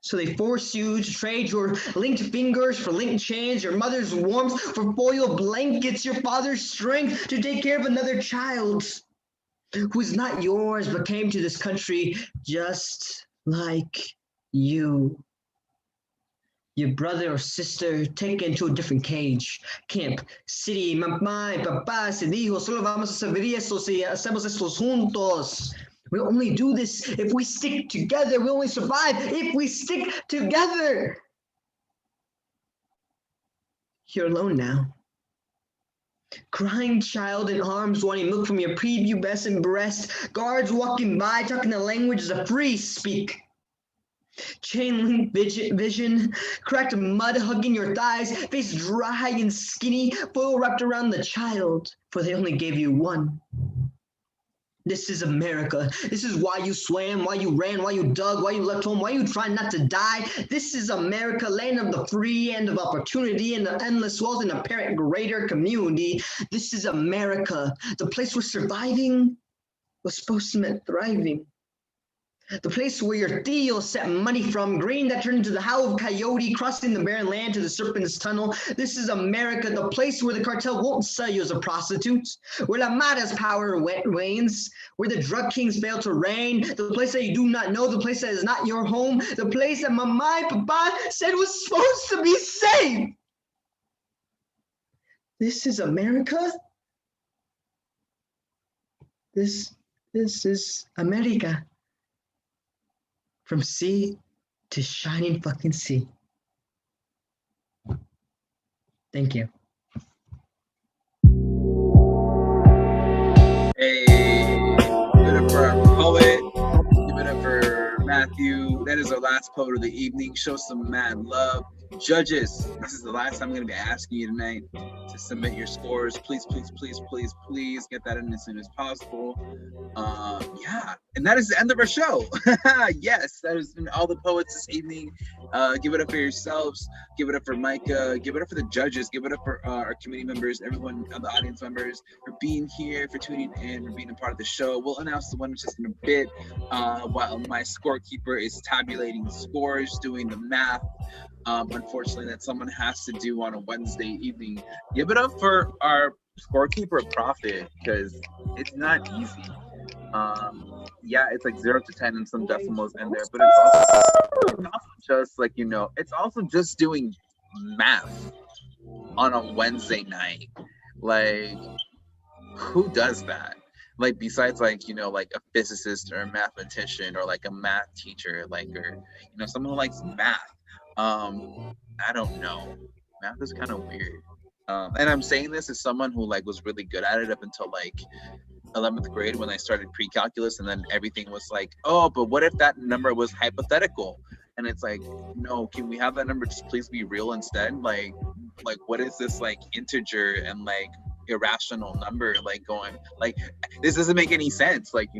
So they force you to trade your linked fingers for linked chains, your mother's warmth for foil blankets, your father's strength to take care of another child who is not yours but came to this country just like you. Your brother or sister taken to a different cage. Camp, city, mamá y papá se dijo, solo vamos a servir eso si hacemos estos juntos. We only do this if we stick together. We only survive if we stick together. You're alone now. Crying child in arms wanting milk from your prepubescent breast. Guards walking by talking the language the free speak. Chain link vision, cracked mud hugging your thighs, face dry and skinny, foil wrapped around the child, for they only gave you one. This is America. This is why you swam, why you ran, why you dug, why you left home, why you tried not to die. This is America, land of the free and of opportunity and the endless wealth and apparent greater community. This is America, the place where surviving was supposed to mean thriving. The place where your tío sent money from, green that turned into the howl of coyote, crossing the barren land to the serpent's tunnel. This is America, the place where the cartel won't sell you as a prostitute, where La Mara's power wanes, where the drug kings fail to reign, the place that you do not know, the place that is not your home, the place that Mama and Papa said was supposed to be safe. This is America. This is America. From sea to shining fucking sea. Thank you. Hey, give it up for our poet. Give it up for Matthew. That is our last poet of the evening. Show some mad love. Judges, this is the last time I'm going to be asking you tonight to submit your scores. Please, please, please, please, please get that in as soon as possible. Yeah, and that is the end of our show. Yes, that has been all the poets this evening. Give it up for yourselves. Give it up for Mycah. Give it up for the judges. Give it up for our committee members, everyone, the audience members, for being here, for tuning in, for being a part of the show. We'll announce the winners just in a bit while my scorekeeper is tabulating scores, doing the math. Unfortunately, that someone has to do on a Wednesday evening. Give it up for our scorekeeper, Prophet, because it's not easy. Yeah, it's like 0 to 10 and some decimals in there, but it's also just like, it's also just doing math on a Wednesday night. Like, who does that? Like, besides like, like a physicist or a mathematician or like a math teacher, like, or, someone who likes math. I don't know. Math is kind of weird. And I'm saying this as someone who like was really good at it up until like 11th grade when I started pre-calculus, and then everything was like, oh, but what if that number was hypothetical? And it's like, no, can we have that number just please be real instead? Like what is this like integer and like irrational number like going, like this doesn't make any sense. Like,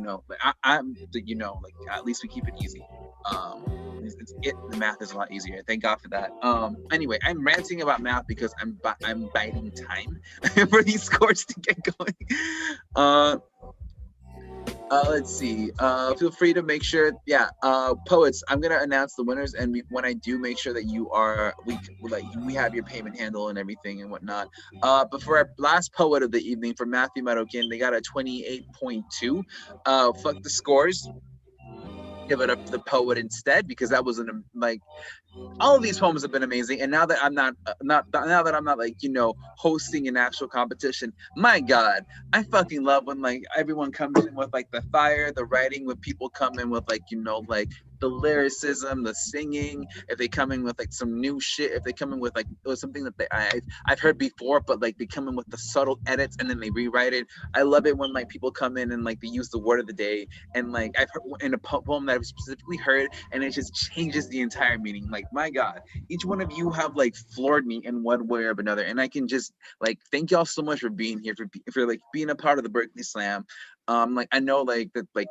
I'm like at least we keep it easy. The math is a lot easier. Thank God for that. Anyway, I'm ranting about math because I'm biding time for these scores to get going. Let's see. Feel free to make sure. Yeah. Poets, I'm gonna announce the winners, and when I do, make sure that we have your payment handle and everything and whatnot. But for our last poet of the evening, for Matthew Marokin, they got a 28.2. Fuck the scores. Give it up to the poet instead, because that was all of these poems have been amazing. And now that I'm not like, hosting an actual competition, my God, I fucking love when like everyone comes in with like the fire, the writing, when people come in with like, like the lyricism, the singing, if they come in with like some new shit, if they come in with like something that I've heard before, but like they come in with the subtle edits and then they rewrite it. I love it when like people come in and like they use the word of the day, and like I've heard in a poem that I've specifically heard, and it just changes the entire meaning. Like, my God, each one of you have like floored me in one way or another, and I can just like thank y'all so much for being here, for like being a part of the Berkeley Slam. Like I know like that like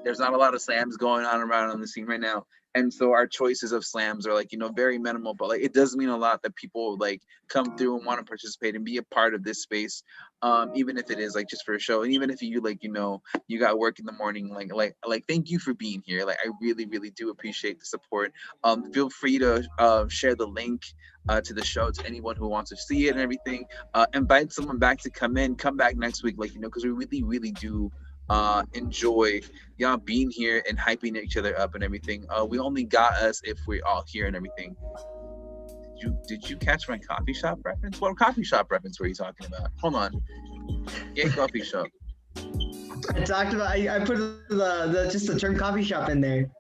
there's not a lot of slams going on around on the scene right now, and so our choices of slams are like very minimal, but like it does mean a lot that people like come through and want to participate and be a part of this space, even if it is like just for a show, and even if you like you got work in the morning, like thank you for being here. Like I really do appreciate the support. Feel free to share the link to the show to anyone who wants to see it and everything. Invite someone back to come back next week, like because we really do enjoy y'all being here and hyping each other up and everything. We only got us if we're all here and everything. Did you catch my coffee shop reference? What coffee shop reference were you talking about? Hold on. Yeah, coffee shop. I talked about. I put the just the term coffee shop in there.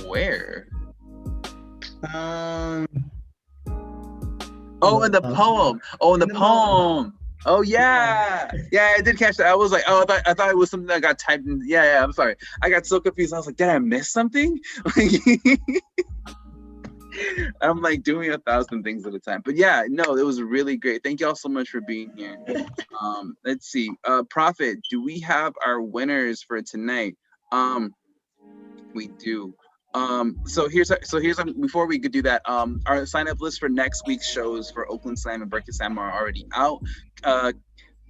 Where? Oh, in the poem. Oh, in the poem. Oh yeah, I did catch that. I was like, oh, I thought it was something that got typed in. Yeah, I'm sorry. I got so confused. I was like, did I miss something? I'm like doing 1,000 things at a time. But yeah, no, it was really great. Thank y'all so much for being here. Let's see. Prophet, do we have our winners for tonight? We do. So here's before we could do that, our sign up list for next week's shows for Oakland Slam and Berkeley Slam are already out.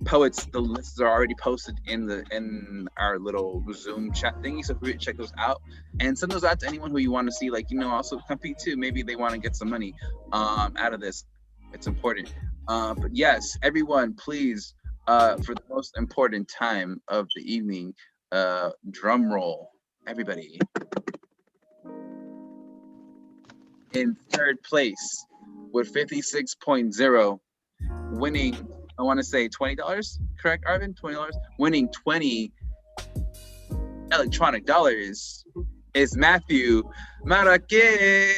Poets, the lists are already posted in our little Zoom chat thingy, so if we check those out and send those out to anyone who you want to see, like, also compete too. Maybe they want to get some money out of this. It's important. But yes, everyone, please, for the most important time of the evening, drum roll, everybody. In third place with 56.0, winning, I want to say $20, correct, Arvin? $20, winning 20 electronic dollars is Matthew Marake.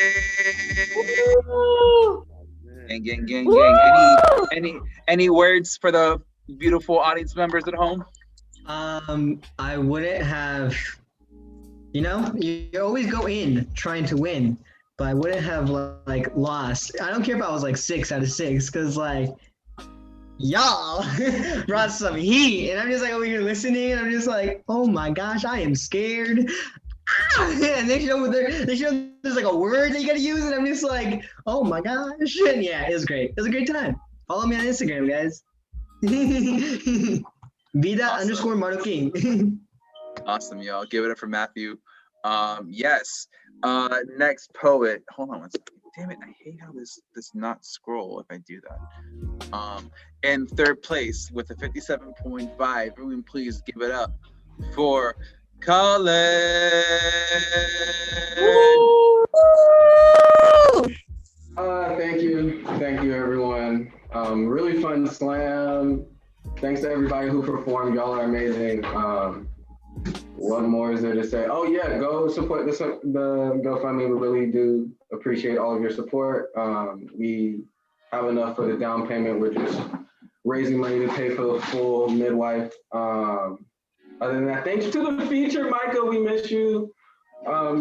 Gang. Any words for the beautiful audience members at home? I wouldn't have, you always go in trying to win, but I wouldn't have like lost. I don't care if I was like 6 out of 6, because like y'all brought some heat, and I'm just like over here listening, and I'm just like, oh my gosh, I am scared. And they show there's like a word that you gotta use, and I'm just like, oh my gosh. And yeah, it was great. It was a great time. Follow me on Instagram, guys. Vida_Marroquin. Awesome, y'all. Give it up for Matthew. Yes. Next poet. Hold on one second. Damn it, I hate how this not scroll if I do that. In third place with a 57.5, everyone please give it up for Colin. Thank you everyone. Really fun slam. Thanks to everybody who performed. Y'all are amazing. What more is there to say? Oh yeah, go support the GoFundMe. We really do appreciate all of your support. We have enough for the down payment. We're just raising money to pay for the full midwife. Other than that, thanks to the feature, Mycah, we miss you.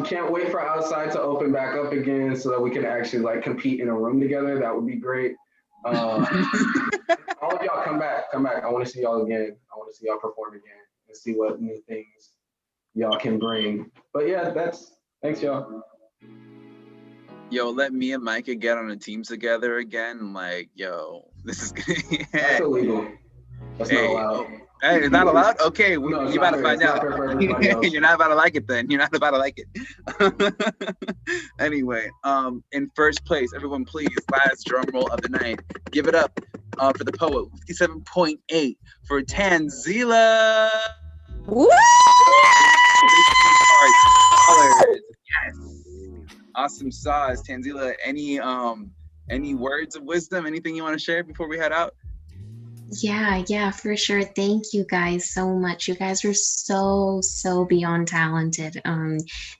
Can't wait for outside to open back up again so that we can actually like compete in a room together. That would be great. All of y'all come back. I want to see y'all again. I want to see y'all perform again and see what new things y'all can bring. But yeah, thanks y'all. Yo, let me and Mycah get on a team together again. Like, yo, this is good. That's illegal. That's not allowed. Hey, it's not allowed? Okay, no, you about to find out. You're not about to like it then. You're not about to like it. Anyway, in first place, everyone please, last drum roll of the night. Give it up for the poet, 57.8 for Tanzila. Woo! Yes. Awesome sauce, Tanzila. Any words of wisdom? Anything you want to share before we head out? Yeah, for sure. Thank you guys so much. You guys are so beyond talented.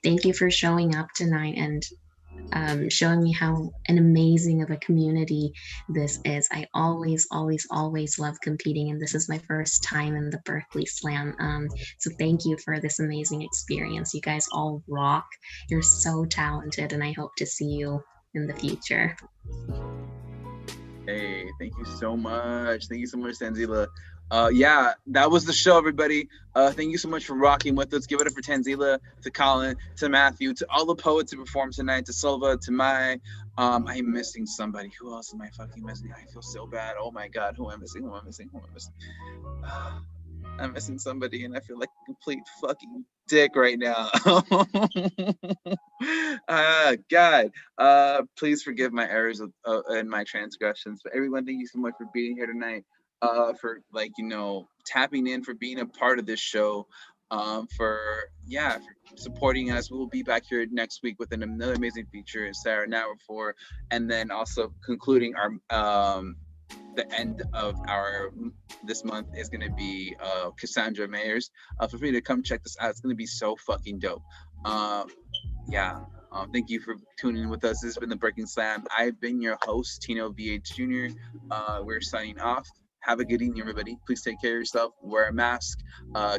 Thank you for showing up tonight and showing me how an amazing of a community this is. I always love competing, and this is my first time in the Berkeley Slam. So thank you for this amazing experience. You guys all rock. You're so talented, and I hope to see you in the future. Hey, thank you so much. Thank you so much, Tanzila. Yeah, that was the show, everybody. Thank you so much for rocking with us. Give it up for Tanzila, to Colin, to Matthew, to all the poets who performed tonight, to Silva, to Mai. I'm missing somebody. Who else am I fucking missing? I feel so bad. Oh my God, who am I missing? I'm missing somebody, and I feel like a complete fucking dick right now. God, please forgive my errors and my transgressions. But everyone, thank you so much for being here tonight. for like, you know, tapping in, for being a part of this show, for supporting us. We'll be back here next week with another amazing feature, Sarah an hour for, and then also concluding our the end of our this month is going to be Cassandra Mayers. Feel free to come check this out. It's going to be so fucking dope. Thank you for tuning in with us. This has been the Berkeley Slam. I've been your host, Tino VH Jr. We're signing off. Have a good evening, everybody. Please take care of yourself. Wear a mask.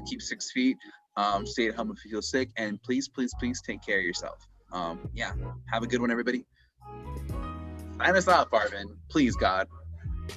Keep 6 feet. Stay at home if you feel sick. And please, please, please take care of yourself. Have a good one, everybody. Sign us off, Arvin. Please, God.